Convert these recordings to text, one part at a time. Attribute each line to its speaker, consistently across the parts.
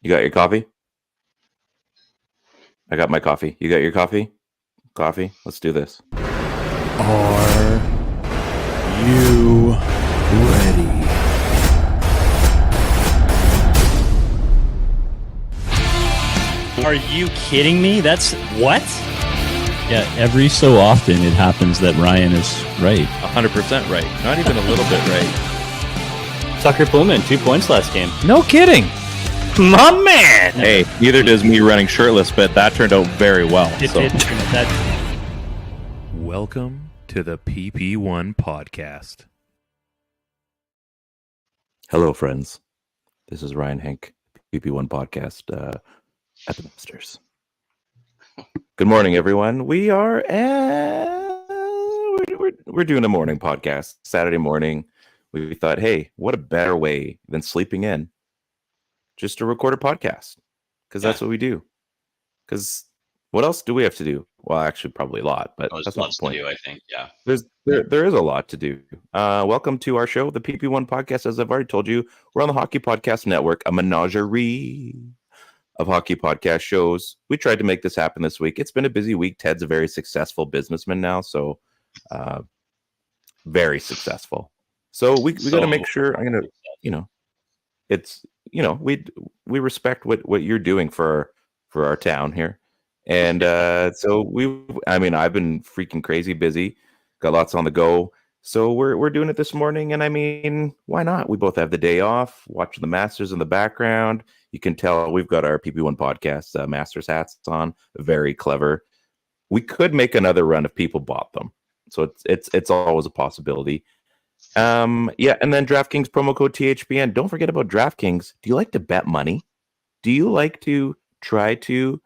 Speaker 1: You got your coffee? I got my coffee. You got your coffee? Coffee? Let's do this.
Speaker 2: Are you ready?
Speaker 3: Are you kidding me? That's what?
Speaker 4: Yeah, every so often it happens that Ryan is right.
Speaker 1: 100% right. Not even a little bit right.
Speaker 3: Tucker Pullman, 2 points last game.
Speaker 1: No kidding.
Speaker 3: My man!
Speaker 1: Hey, neither does me running shirtless, but that turned out very well.
Speaker 2: Welcome to the PP1 podcast.
Speaker 1: Hello, friends. This is Ryan Henk, PP1 podcast at the Masters. Good morning, everyone. We are we're doing a morning podcast, Saturday morning. We thought, hey, what a better way than sleeping in just to record a podcast, because that's what we do. Because what else do we have to do? Well, actually, probably a lot, but that's not the point.
Speaker 5: To do, I think. Yeah,
Speaker 1: there is a lot to do. Welcome to our show, the PP1 podcast. As I've already told you, we're on the Hockey Podcast Network, a menagerie of hockey podcast shows. We tried to make this happen this week. It's been a busy week. Ted's a very successful businessman now, so very successful. So we got to make sure. I'm gonna, it's we respect what you're doing for our town here, and so I've been freaking crazy busy, got lots on the go. So we're doing it this morning, and I mean, why not? We both have the day off, watching the Masters in the background. You can tell we've got our PP1 podcast Masters hats on. Very clever. We could make another run if people bought them, so it's always a possibility. And then DraftKings promo code THPN. Don't forget about DraftKings. Do you like to bet money? Do you like to try to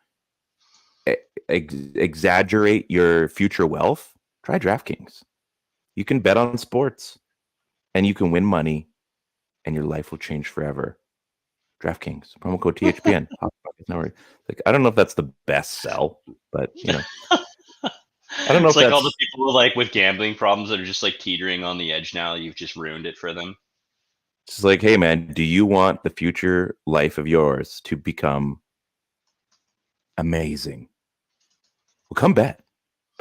Speaker 1: exaggerate your future wealth? Try DraftKings. You can bet on sports, and you can win money, and your life will change forever. DraftKings promo code THPN. Like, I don't know if that's the best sell, but I don't know
Speaker 5: it's
Speaker 1: if
Speaker 5: like all the people with gambling problems that are just like teetering on the edge now. You've just ruined it for them.
Speaker 1: It's like, hey man, do you want the future life of yours to become amazing? Well, come bet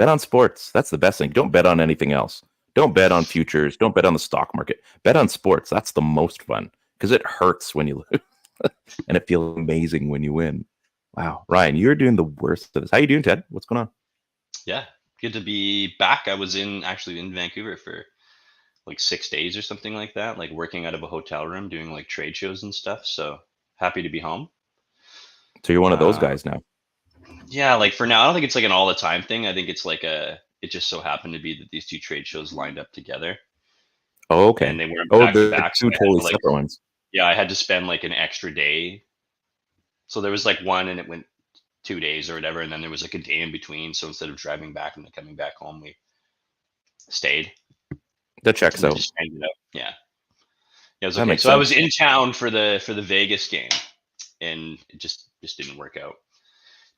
Speaker 1: on sports. That's the best thing. Don't bet on anything else. Don't bet on futures. Don't bet on the stock market. Bet on sports. That's the most fun, because it hurts when you lose and it feels amazing when you win. Wow, Ryan, you're doing the worst of this. How you doing, Ted? What's going on?
Speaker 5: Yeah, good to be back. I was actually in Vancouver for like 6 days or something like that, like working out of a hotel room, doing like trade shows and stuff. So happy to be home.
Speaker 1: So you're one of those guys now.
Speaker 5: Yeah, like for now, I don't think it's like an all the time thing. I think it's like it just so happened to be that these two trade shows lined up together.
Speaker 1: Oh, okay.
Speaker 5: And they weren't back to back.
Speaker 1: Two totally separate ones.
Speaker 5: Yeah, I had to spend like an extra day. So there was like one and it went 2 days or whatever. And then there was like a day in between. So instead of driving back and then coming back home, we stayed.
Speaker 1: That checks out.
Speaker 5: Yeah. It was okay. So I was in town for the Vegas game, and it just didn't work out.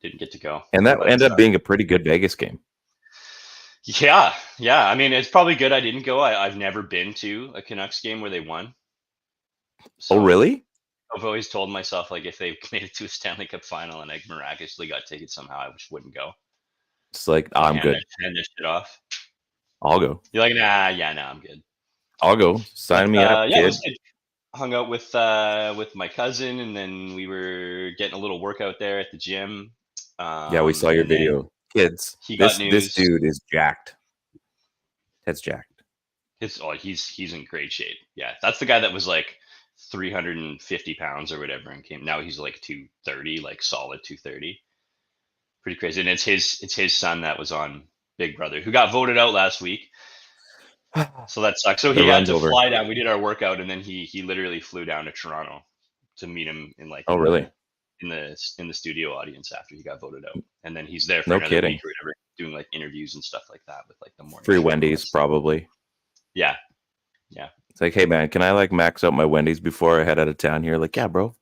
Speaker 5: Didn't get to go.
Speaker 1: And that ended up being a pretty good Vegas game.
Speaker 5: Yeah. I mean, it's probably good I didn't go. I've never been to a Canucks game where they won. So
Speaker 1: oh, really?
Speaker 5: I've always told myself, like, if they made it to a Stanley Cup final and I miraculously got tickets somehow, I just wouldn't go.
Speaker 1: It's like, I'm good.
Speaker 5: Hand this shit off.
Speaker 1: I'll go.
Speaker 5: You're like, nah, I'm good.
Speaker 1: I'll go. Sign me up, kid.
Speaker 5: Hung out with my cousin, and then we were getting a little workout there at the gym.
Speaker 1: Yeah, we saw your video. Kids, this dude is jacked. Ted's jacked.
Speaker 5: He's in great shape. Yeah, that's the guy that was like 350 pounds or whatever and came. Now he's like 230, like solid 230. Pretty crazy. And it's his son that was on Big Brother, who got voted out last week. So that sucks. So he had to fly down. We did our workout, and then he literally flew down to Toronto to meet him in like
Speaker 1: really
Speaker 5: in the studio audience after he got voted out, and then he's there for another week or whatever, doing like interviews and stuff like that with like the morning
Speaker 1: free Wendy's probably.
Speaker 5: Yeah.
Speaker 1: It's like, hey man, can I like max out my Wendy's before I head out of town here? Like, yeah, bro.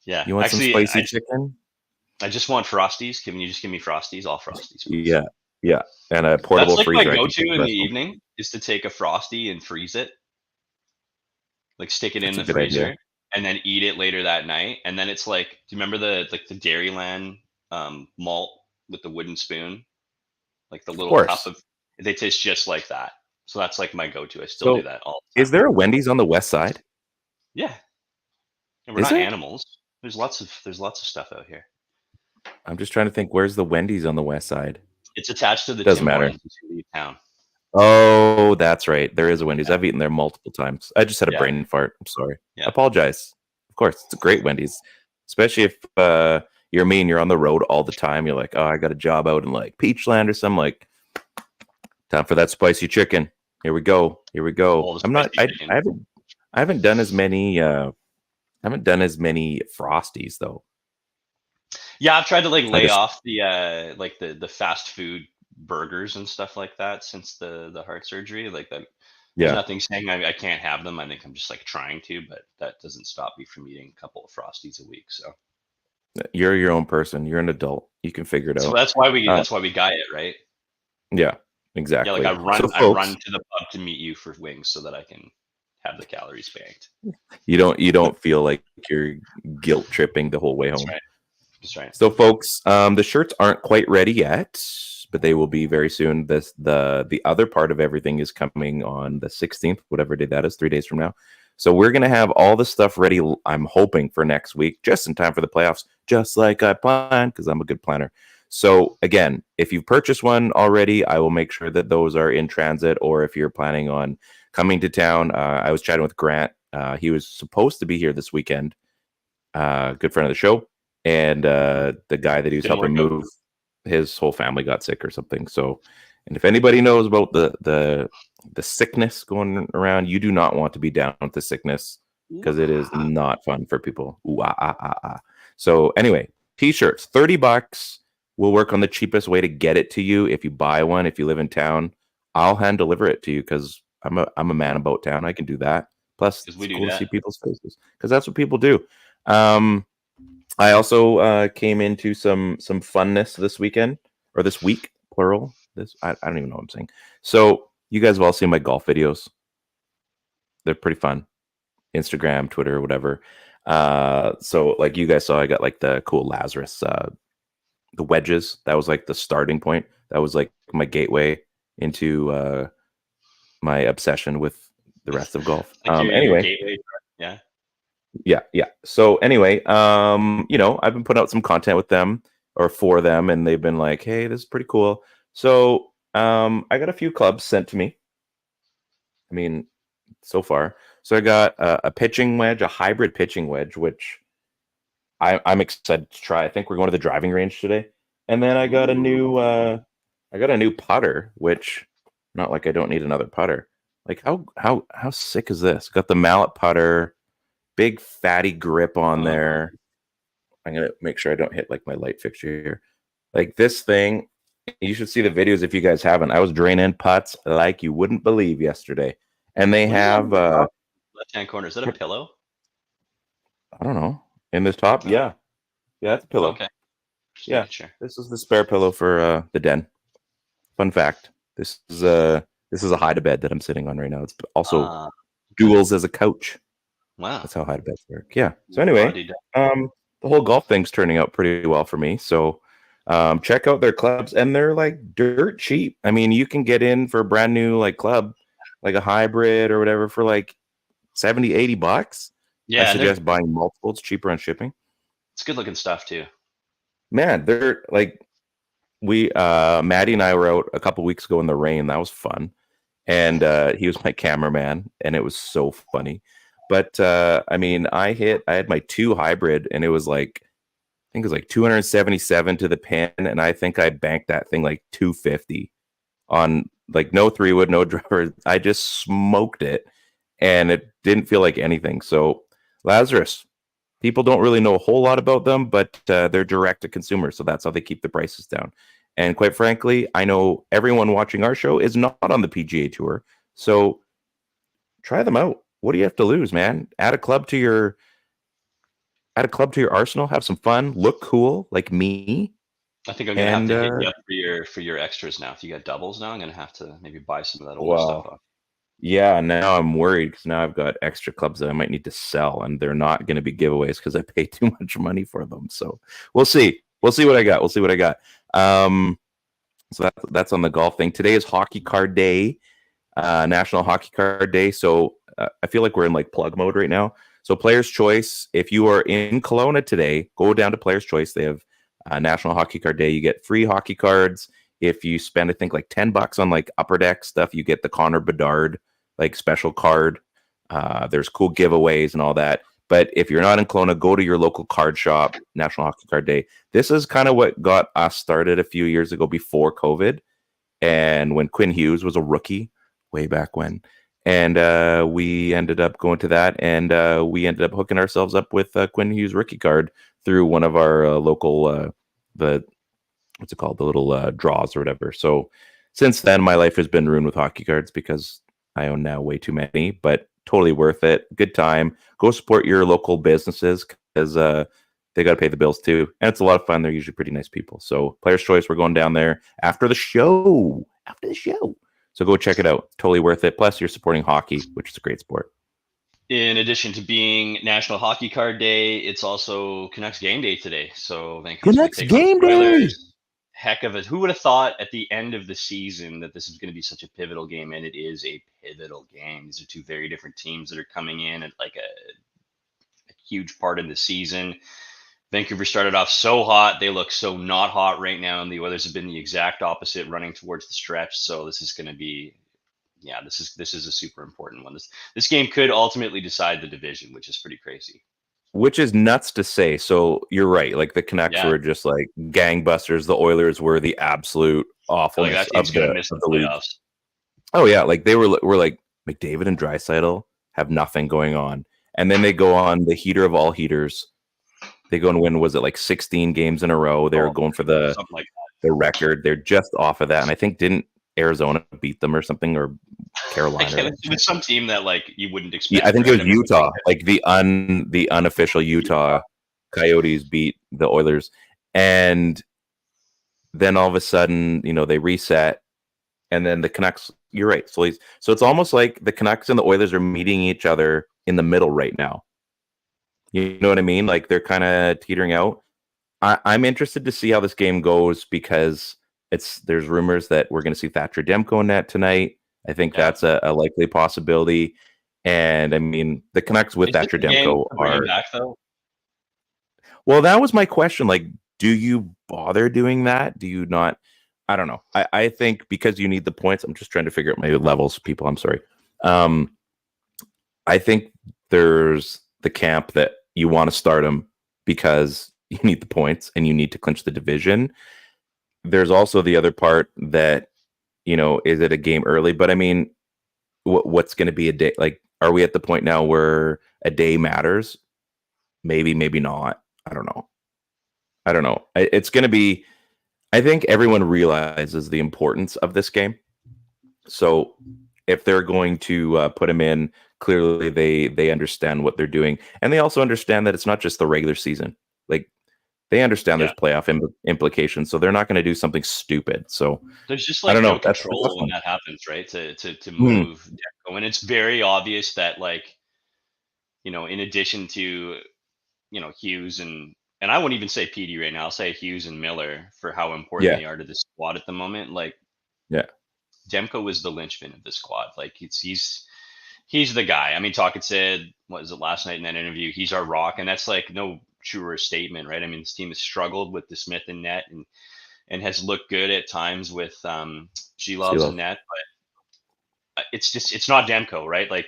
Speaker 5: Yeah.
Speaker 1: You want some spicy chicken?
Speaker 5: I just want Frosties. Can you just give me Frosties? All Frosties. Please.
Speaker 1: Yeah, and a portable freezer.
Speaker 5: That's like my go-to in the evening is to take a Frosty and freeze it, like stick it in the freezer, and then eat it later that night. And then it's like, do you remember the Dairyland malt with the wooden spoon, like the
Speaker 1: Of
Speaker 5: little cup
Speaker 1: course.
Speaker 5: of? They taste just like that. So that's like my go-to. I still do
Speaker 1: So,
Speaker 5: that all the
Speaker 1: is
Speaker 5: time.
Speaker 1: there a Wendy's on the west side?
Speaker 5: Yeah, and we're
Speaker 1: Is
Speaker 5: not
Speaker 1: there?
Speaker 5: animals. There's lots of stuff out here.
Speaker 1: I'm just trying to think. Where's the Wendy's on the west side?
Speaker 5: It's attached to the
Speaker 1: Doesn't
Speaker 5: Tim
Speaker 1: matter.
Speaker 5: Hortons until you leave town.
Speaker 1: Oh, that's right. There is a Wendy's.
Speaker 5: Yeah.
Speaker 1: I've eaten there multiple times. I just had a
Speaker 5: Yeah.
Speaker 1: brain fart. I'm sorry.
Speaker 5: Yeah.
Speaker 1: I apologize. Of course, it's a great Wendy's, especially if you're me and you're on the road all the time. You're like, oh, I got a job out in like Peachland or something. Like, time for that spicy chicken. Here we go. Here we go.
Speaker 5: All the
Speaker 1: I'm not.
Speaker 5: spicy chicken.
Speaker 1: I haven't done as many. Frosties though.
Speaker 5: Yeah, I've tried to like
Speaker 1: I
Speaker 5: lay
Speaker 1: just
Speaker 5: off the like the fast food burgers and stuff like that since the heart surgery. Like that, there's
Speaker 1: yeah.
Speaker 5: nothing saying I can't have them. I think I'm just like trying to, but that doesn't stop me from eating a couple of Frosties a week. So
Speaker 1: You're your own person. You're an adult. You can figure it out.
Speaker 5: that's why we guy it, right?
Speaker 1: Yeah,
Speaker 5: Yeah,
Speaker 1: exactly.
Speaker 5: like
Speaker 1: So,
Speaker 5: I
Speaker 1: folks,
Speaker 5: run to the pub to meet you for wings so that I can have the calories banked.
Speaker 1: you don't feel like you're guilt tripping the whole way home.
Speaker 5: That's right. That's right.
Speaker 1: So, folks, the shirts aren't quite ready yet, but they will be very soon. The other part of everything is coming on the 16th, whatever day that is, 3 days from now. So we're gonna have all the stuff ready. I'm hoping for next week, just in time for the playoffs, just like I planned, because I'm a good planner. So again, if you've purchased one already, I will make sure that those are in transit. Or if you're planning on coming to town, I was chatting with Grant. He was supposed to be here this weekend. Good friend of the show. And the guy that he was
Speaker 5: Didn't
Speaker 1: helping
Speaker 5: work out.
Speaker 1: move, his whole family got sick or something. So, and if anybody knows about the sickness going around, you do not want to be down with the sickness, because it is not fun for people. Ooh, ah, ah, ah, ah. So anyway, t-shirts, $30. We'll work on the cheapest way to get it to you. If you buy one, if you live in town, I'll hand deliver it to you, because I'm a man about town. I can do that. Plus, it's
Speaker 5: we do
Speaker 1: cool to
Speaker 5: that.
Speaker 1: see people's faces, because that's what people do. I also came into some funness this weekend, or this week, plural. I don't even know what I'm saying. So you guys have all seen my golf videos. They're pretty fun. Instagram, Twitter, whatever. So like you guys saw, I got like the cool Lazarus, the wedges. That was like the starting point. That was like my gateway into my obsession with the rest of golf.
Speaker 5: Like your
Speaker 1: Anyway.
Speaker 5: gateway, yeah.
Speaker 1: Yeah. So anyway, I've been putting out some content with them or for them, and they've been like, hey, this is pretty cool. So I got a few clubs sent to me. I mean, so far. So I got a pitching wedge, a hybrid pitching wedge, which I'm excited to try. I think we're going to the driving range today. And then I got a new putter, which, not like I don't need another putter. Like how sick is this? Got the mallet putter. Big fatty grip on there. I'm gonna make sure I don't hit like my light fixture here. Like this thing, you should see the videos if you guys haven't. I was draining putts like you wouldn't believe yesterday. And they have
Speaker 5: left-hand corner. Is that a pillow?
Speaker 1: I don't know. In this top?
Speaker 5: No.
Speaker 1: Yeah. Yeah, it's a pillow.
Speaker 5: Okay.
Speaker 1: Yeah.
Speaker 5: Sure.
Speaker 1: This is the spare pillow for the den. Fun fact. This is a hide a bed that I'm sitting on right now. It's also duals as a couch.
Speaker 5: Wow.
Speaker 1: That's how high beds work. Yeah. So anyway, the whole golf thing's turning out pretty well for me. So check out their clubs, and they're like dirt cheap. I mean, you can get in for a brand new like club, like a hybrid or whatever, for like $70-$80.
Speaker 5: Yeah.
Speaker 1: I suggest buying multiple. It's cheaper on shipping.
Speaker 5: It's good looking stuff too.
Speaker 1: Man, they're like, Maddie and I were out a couple weeks ago in the rain. That was fun. And he was my cameraman, and it was so funny. But I mean, I had my 2 hybrid, and it was like, I think it was like 277 to the pin, and I think I banked that thing like 250 on like no 3-wood, no driver. I just smoked it, and it didn't feel like anything. So Lazarus, people don't really know a whole lot about them, but they're direct to consumer, so that's how they keep the prices down. And quite frankly, I know everyone watching our show is not on the PGA Tour, so try them out. What do you have to lose, man? Add a club to your arsenal. Have some fun. Look cool, like me.
Speaker 5: I think I'm gonna have to hit you up for your extras now. If you got doubles now, I'm gonna have to maybe buy some of that old stuff off.
Speaker 1: Yeah, now I'm worried because now I've got extra clubs that I might need to sell, and they're not going to be giveaways because I pay too much money for them. So we'll see. We'll see what I got. We'll see what I got. So that's on the golf thing. Today is Hockey Card Day, National Hockey Card Day. So I feel like we're in like plug mode right now. So Player's Choice. If you are in Kelowna today, go down to Player's Choice. They have National Hockey Card Day. You get free hockey cards. If you spend, I think, like $10 on like Upper Deck stuff, you get the Connor Bedard like special card. There's cool giveaways and all that. But if you're not in Kelowna, go to your local card shop, National Hockey Card Day. This is kind of what got us started a few years ago before COVID. And when Quinn Hughes was a rookie, way back when. And we ended up going to that, and we ended up hooking ourselves up with Quinn Hughes rookie card through one of our local, the what's it called, the little draws or whatever. So since then, my life has been ruined with hockey cards because I own now way too many, but totally worth it. Good time. Go support your local businesses because they got to pay the bills too. And it's a lot of fun. They're usually pretty nice people. So Player's Choice, we're going down there after the show. After the show. So go check it out. Totally worth it. Plus, you're supporting hockey, which is a great sport.
Speaker 5: In addition to being National Hockey Card Day, it's also Canucks Game Day today. So Vancouver's
Speaker 1: Canucks Game Day.
Speaker 5: Heck of it. Who would have thought at the end of the season that this is going to be such a pivotal game? And it is a pivotal game. These are two very different teams that are coming in at like a huge part of the season. Vancouver started off so hot. They look so not hot right now. And the Oilers have been the exact opposite, running towards the stretch. So this is going to be, yeah, this is a super important one. This game could ultimately decide the division, which is pretty crazy.
Speaker 1: Which is nuts to say. So you're right. Like the Canucks were just like gangbusters. The Oilers were the absolute awfulness
Speaker 5: of the
Speaker 1: league.
Speaker 5: Playoffs.
Speaker 1: Oh yeah, like they were like McDavid and Draisaitl have nothing going on, and then they go on the heater of all heaters. They go and win. Was it like 16 games in a row? They were going for the record. They're just off of that, and I think didn't Arizona beat them or something, or Carolina?
Speaker 5: It was some team that like you wouldn't expect.
Speaker 1: Yeah, I think it was Utah. Like the unofficial Utah Coyotes beat the Oilers, and then all of a sudden, they reset, and then the Canucks. You're right. So it's almost like the Canucks and the Oilers are meeting each other in the middle right now. You know what I mean? Like they're kind of teetering out. I'm interested to see how this game goes because there's rumors that we're going to see Thatcher Demko in net tonight. I think that's a likely possibility. And I mean, the Canucks with Thatcher Demko are
Speaker 5: back, though?
Speaker 1: Well, that was my question. Like, do you bother doing that? Do you not? I don't know. I think because you need the points. I'm just trying to figure out my levels, people. I'm sorry. I think there's the camp that you want to start them because you need the points and you need to clinch the division. There's also the other part that, is it a game early? But I mean, what's going to be a day? Like, are we at the point now where a day matters? Maybe, maybe not. I don't know. It's going to be, I think everyone realizes the importance of this game. So if they're going to put him in, clearly they understand what they're doing. And they also understand that it's not just the regular season. Like they understand there's playoff implications. So they're not going to do something stupid. So
Speaker 5: there's just like no control when that happens, right? To move Demko. And it's very obvious that like, in addition to, Hughes and I wouldn't even say PD right now. I'll say Hughes and Miller for how important they are to the squad at the moment. Like, Demko is the linchpin of the squad. Like he's the guy. I mean, Tocchet said, what was it last night in that interview? He's our rock, and that's like no truer statement, right? I mean, this team has struggled with the Smith in net and has looked good at times with G-Loves in net, but it's not Demko, right? Like,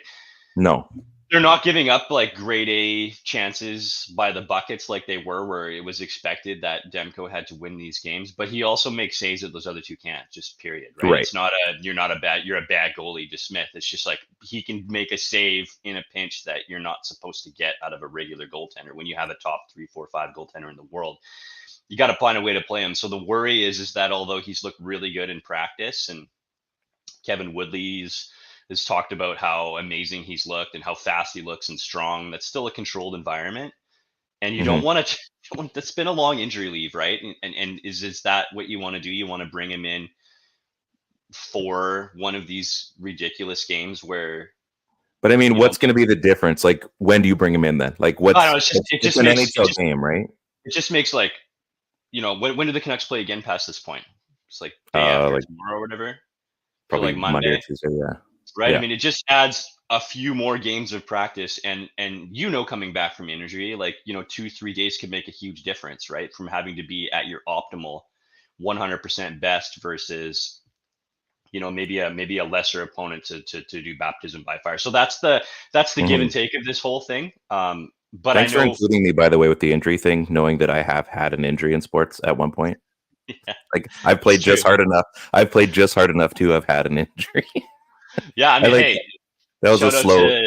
Speaker 1: no.
Speaker 5: They're not giving up like grade A chances by the buckets like they were, where it was expected that Demko had to win these games. But he also makes saves that those other two can't. Just period. Right? It's not you're a bad goalie to Smith. It's just like he can make a save in a pinch that you're not supposed to get out of a regular goaltender. When you have a top 3, 4, 5 goaltender in the world, you got to find a way to play him. So the worry is that although he's looked really good in practice, and Kevin Woodley's has talked about how amazing he's looked and how fast he looks and strong. That's still a controlled environment. And you don't want to, that's been a long injury leave, right? And is that what you want to do? You want to bring him in for one of these ridiculous games where.
Speaker 1: But I mean, what's going to be the difference? Like, when do you bring him in then? Like, what's
Speaker 5: I don't know,
Speaker 1: it's an NHL game, right?
Speaker 5: It just makes like, when do the Canucks play again past this point? It's like day after
Speaker 1: Like
Speaker 5: tomorrow or whatever.
Speaker 1: probably
Speaker 5: like
Speaker 1: Monday or
Speaker 5: Monday,
Speaker 1: Tuesday. Yeah.
Speaker 5: right?
Speaker 1: Yeah.
Speaker 5: I mean, it just adds a few more games of practice, and coming back from injury, like 2-3 days could make a huge difference, right? From having to be at your optimal 100% best versus maybe a lesser opponent to do baptism by fire. So that's the give and take of this whole thing. But
Speaker 1: Thanks
Speaker 5: I know
Speaker 1: for including me, by the way, with the injury thing, knowing that I have had an injury in sports at one point.
Speaker 5: Yeah,
Speaker 1: Like, I've played just hard enough. I've played just hard enough to have had an injury.
Speaker 5: yeah. I mean, hey,
Speaker 1: that was a slow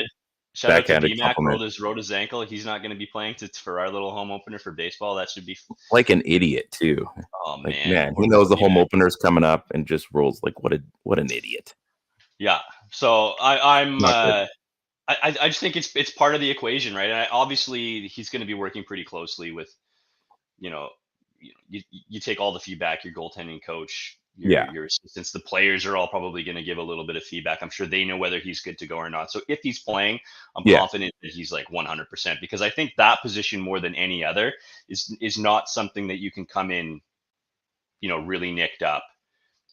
Speaker 5: shout out to
Speaker 1: backhanded
Speaker 5: BMAC,
Speaker 1: compliment.
Speaker 5: rolled his ankle. He's not going to be playing for our little home opener for baseball. That should be
Speaker 1: Like an idiot too.
Speaker 5: oh
Speaker 1: Like,
Speaker 5: man,
Speaker 1: he knows the home
Speaker 5: BMAC.
Speaker 1: opener's coming up and just rolls like what an idiot.
Speaker 5: Yeah. So I'm
Speaker 1: Not good.
Speaker 5: I just think it's part of the equation, right? And obviously he's going to be working pretty closely with, you take all the feedback, your goaltending coach, your assistants, the players are all probably going to give a little bit of feedback. I'm sure they know whether he's good to go or not. So if he's playing, I'm confident that he's like 100%, because I think that position more than any other is not something that you can come in, really nicked up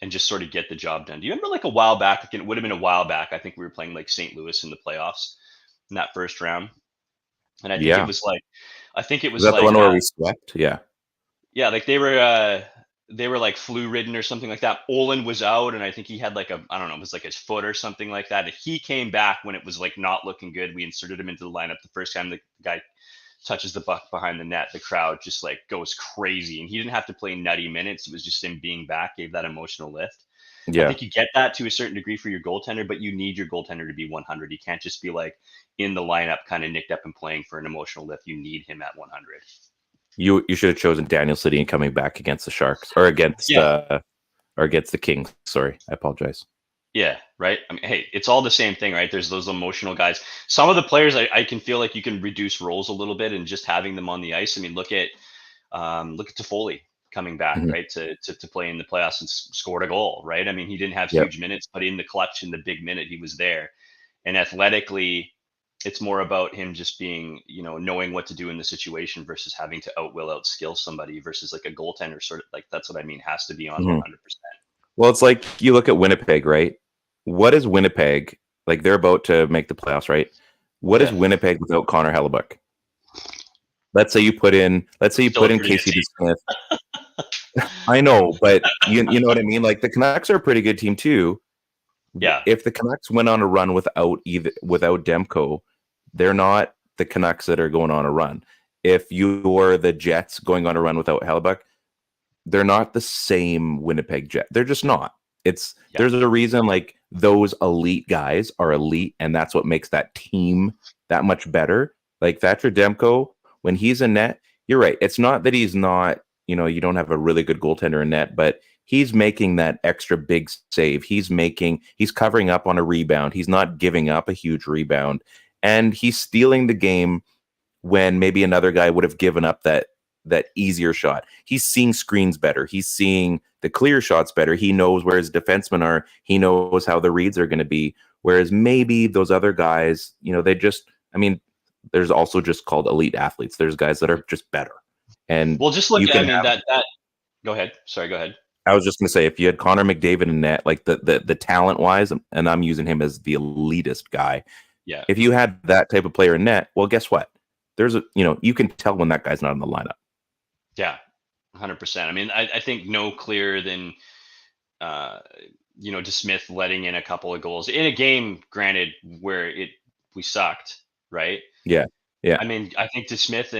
Speaker 5: and just sort of get the job done. Do you remember like a while back? It would have been a while back. I think we were playing like St. Louis in the playoffs in that first round, and I think it was like,
Speaker 1: Was that the one where we swept? Yeah.
Speaker 5: Yeah, like they were like flu ridden or something like that. Olin was out, and I think he had like I don't know, it was like his foot or something like that. And he came back when it was like not looking good. We inserted him into the lineup. The first time the guy touches the puck behind the net, the crowd just like goes crazy, and he didn't have to play nutty minutes. It was just him being back gave that emotional lift.
Speaker 1: Yeah.
Speaker 5: I think you get that to a certain degree for your goaltender, but you need your goaltender to be 100. You can't just be like in the lineup, kind of nicked up and playing for an emotional lift. You need him at 100.
Speaker 1: You should have chosen Daniel Sedin coming back against the Sharks or against the Kings. Sorry, I apologize.
Speaker 5: Yeah, right. I mean, hey, it's all the same thing, right? There's those emotional guys. Some of the players, I can feel like you can reduce roles a little bit and just having them on the ice. I mean, look at Toffoli coming back, right, to play in the playoffs and scored a goal, right? I mean, he didn't have huge minutes, but in the clutch, in the big minute, he was there. And athletically, it's more about him just being, knowing what to do in the situation versus having to outskill somebody versus like a goaltender, sort of like, that's what I mean, has to be on 100%.
Speaker 1: Well, it's like you look at Winnipeg, right? What is Winnipeg? Like, they're about to make the playoffs, right? What is Winnipeg without Connor Hellebuck? Let's say you put in Casey DeSmith. I know, but you know what I mean? Like, the Canucks are a pretty good team too.
Speaker 5: Yeah.
Speaker 1: If the Canucks went on a run without Demko, they're not the Canucks that are going on a run. If you were the Jets going on a run without Hellebuck, they're not the same Winnipeg Jet. They're just not. There's a reason like those elite guys are elite, and that's what makes that team that much better. Like Thatcher Demko, when he's in net, you're right. It's not that he's not, you don't have a really good goaltender in net, but he's making that extra big save. He's covering up on a rebound. He's not giving up a huge rebound, and he's stealing the game when maybe another guy would have given up that easier shot. He's seeing screens better. He's seeing the clear shots better. He knows where his defensemen are. He knows how the reads are going to be. Whereas maybe those other guys, there's also just called elite athletes. There's guys that are just better. And
Speaker 5: well, just look at that. Go ahead. Sorry, go ahead.
Speaker 1: I was just going to say, if you had Connor McDavid in net, like the talent wise, and I'm using him as the elitist guy.
Speaker 5: Yeah.
Speaker 1: If you had that type of player in net, well, guess what? You can tell when that guy's not in the lineup.
Speaker 5: Yeah, 100%. I mean, I think no clearer than, DeSmith letting in a couple of goals in a game, granted, where we sucked, right?
Speaker 1: Yeah.
Speaker 5: I mean, I think DeSmith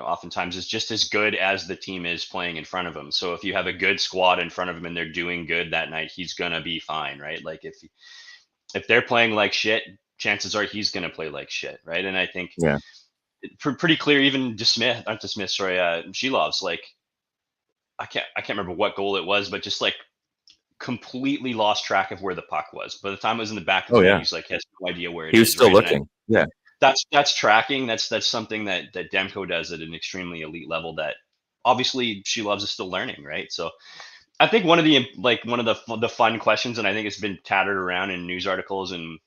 Speaker 5: oftentimes is just as good as the team is playing in front of him. So if you have a good squad in front of him and they're doing good that night, he's going to be fine, right? Like if they're playing like shit, chances are he's going to play like shit, right? And I think pretty clear, even Shilov's like, I can't remember what goal it was, but just like completely lost track of where the puck was. By the time it was in the back of the net, he's like, has no idea where it is.
Speaker 1: He was still looking.
Speaker 5: That's tracking. That's something that Demko does at an extremely elite level that obviously Shilov's is still learning, right? So I think one of the fun questions, and I think it's been tattered around in news articles and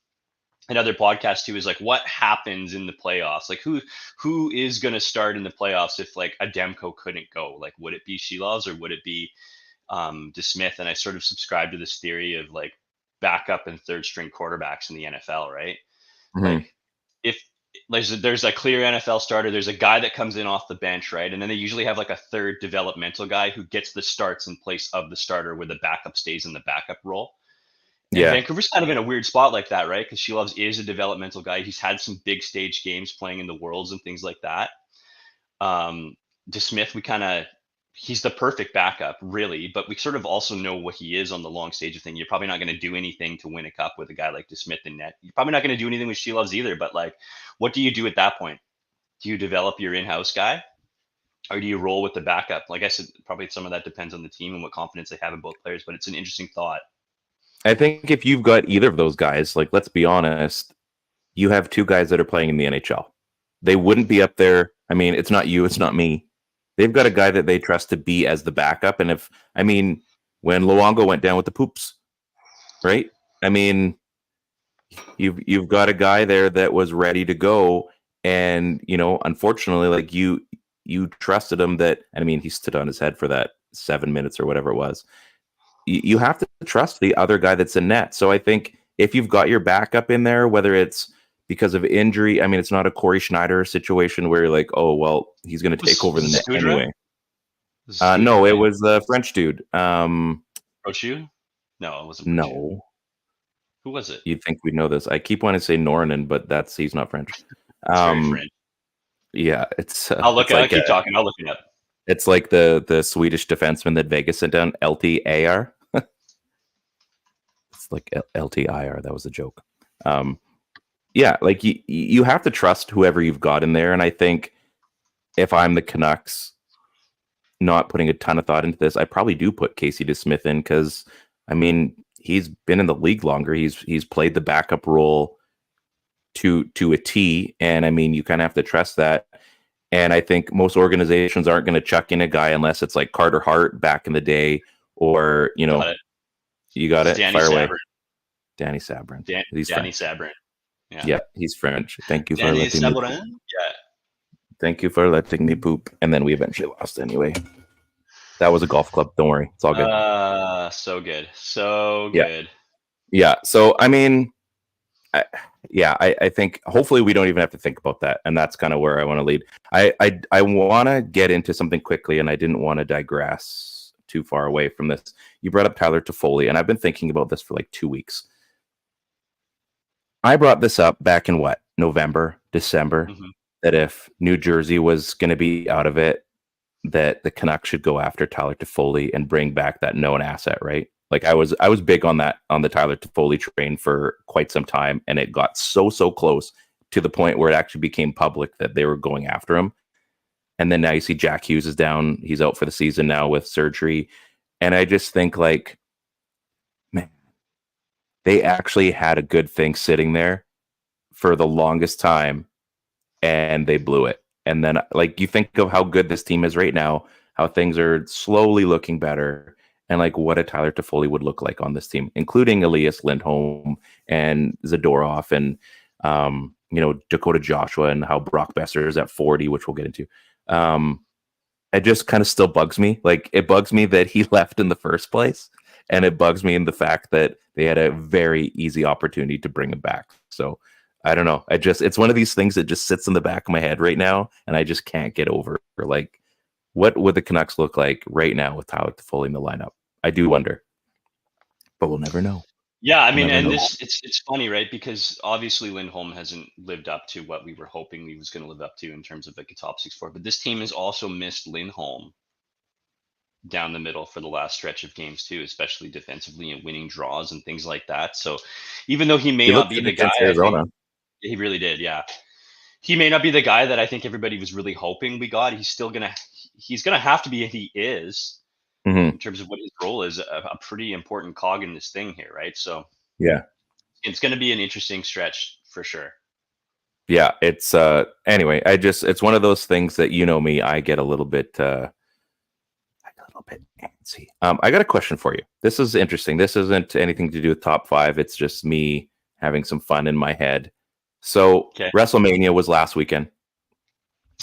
Speaker 5: other podcasts too, is like what happens in the playoffs? Like who is going to start in the playoffs if like a Demko couldn't go? Like would it be Shilovs or would it be DeSmith? And I sort of subscribe to this theory of like backup and third string quarterbacks in the NFL, right? Like if there's a clear NFL starter, there's a guy that comes in off the bench, right? And then they usually have like a third developmental guy who gets the starts in place of the starter where the backup stays in the backup role. And
Speaker 1: Yeah.
Speaker 5: Vancouver's kind of in a weird spot like that, right? Because Shilovs is a developmental guy. He's had some big stage games playing in the Worlds and things like that. DeSmith, he's the perfect backup, really, but we sort of also know what he is on the long stage of thing. You're probably not going to do anything to win a cup with a guy like DeSmith in net. You're probably not going to do anything with Shilovs either, but like, what do you do at that point? Do you develop your in-house guy? Or do you roll with the backup? Like I said, probably some of that depends on the team and what confidence they have in both players, but it's an interesting thought.
Speaker 1: I think if you've got either of those guys, like, let's be honest, you have two guys that are playing in the NHL. They wouldn't be up there. I mean, it's not you, it's not me. They've got a guy that they trust to be as the backup. And when Luongo went down with the poops, right? I mean, you've got a guy there that was ready to go. And, unfortunately, like you trusted him that, he stood on his head for that 7 minutes or whatever it was. You have to trust the other guy that's in net. So I think if you've got your backup in there, whether it's because of injury, it's not a Corey Schneider situation where you're like, oh, well, he's going to take over the net anyway. No, it was the French dude.
Speaker 5: Rochu? No, it wasn't.
Speaker 1: No.
Speaker 5: Who was it?
Speaker 1: You'd think we'd know this. I keep wanting to say Nornan, but he's not French.
Speaker 5: Very French.
Speaker 1: Yeah, it's.
Speaker 5: I'll look. I'll keep talking. I'll look it up.
Speaker 1: It's like the Swedish defenseman that Vegas sent down, LTAR. It's like LTIR. That was a joke. Yeah, like you have to trust whoever you've got in there. And I think if I'm the Canucks, not putting a ton of thought into this, I probably do put Casey DeSmith in because, he's been in the league longer. He's played the backup role to a T. And you kind of have to trust that. And I think most organizations aren't going to chuck in a guy unless it's like Carter Hart back in the day, or you got it.
Speaker 5: Danny
Speaker 1: Fire
Speaker 5: Sabrin.
Speaker 1: away. Danny Sabrin.
Speaker 5: Danny Sabrin.
Speaker 1: Yeah, he's French. Thank you for
Speaker 5: Danny
Speaker 1: letting
Speaker 5: Sabrin.
Speaker 1: me.
Speaker 5: Yeah.
Speaker 1: Thank you for letting me poop. And then we eventually lost anyway. That was a golf club. Don't worry, it's all good.
Speaker 5: So good. So good.
Speaker 1: Yeah. So I think hopefully we don't even have to think about that, and that's kind of where I want to lead. I want to get into something quickly, and I didn't want to digress too far away from this. You brought up Tyler Toffoli, and I've been thinking about this for like 2 weeks. I brought this up back in November, December, that if New Jersey was going to be out of it, that the Canucks should go after Tyler Toffoli and bring back that known asset, right? Like I was big on that, on the Tyler Toffoli train for quite some time, and it got so close to the point where it actually became public that they were going after him. And then now you see Jack Hughes is down; he's out for the season now with surgery, and I just think like, man, they actually had a good thing sitting there for the longest time, and they blew it. And then like you think of how good this team is right now, how things are slowly looking better. And like what a Tyler Toffoli would look like on this team, including Elias Lindholm and Zadorov and Dakota Joshua, and how Brock Besser is at 40, which we'll get into. It just kind of still bugs me. Like it bugs me that he left in the first place, and it bugs me in the fact that they had a very easy opportunity to bring him back. So I don't know. It's one of these things that just sits in the back of my head right now, and I just can't get over. Like, what would the Canucks look like right now with Tyler Toffoli in the lineup? I do wonder, but we'll never know.
Speaker 5: Yeah, it's funny, right? Because obviously Lindholm hasn't lived up to what we were hoping he was going to live up to in terms of like a top 6-4. But this team has also missed Lindholm down the middle for the last stretch of games too, especially defensively and winning draws and things like that. So even though he may not be the guy, he really did. Yeah, he may not be the guy that I think everybody was really hoping we got. He's gonna have to be, and he is. In terms of what his role is, a pretty important cog in this thing here, right? So
Speaker 1: yeah,
Speaker 5: it's going to be an interesting stretch for sure.
Speaker 1: Yeah, it's anyway, it's one of those things that, me, I get a little bit little bit antsy. I got a question for you. This is interesting. This isn't anything to do with top 5. It's just me having some fun in my head. So WrestleMania was last weekend.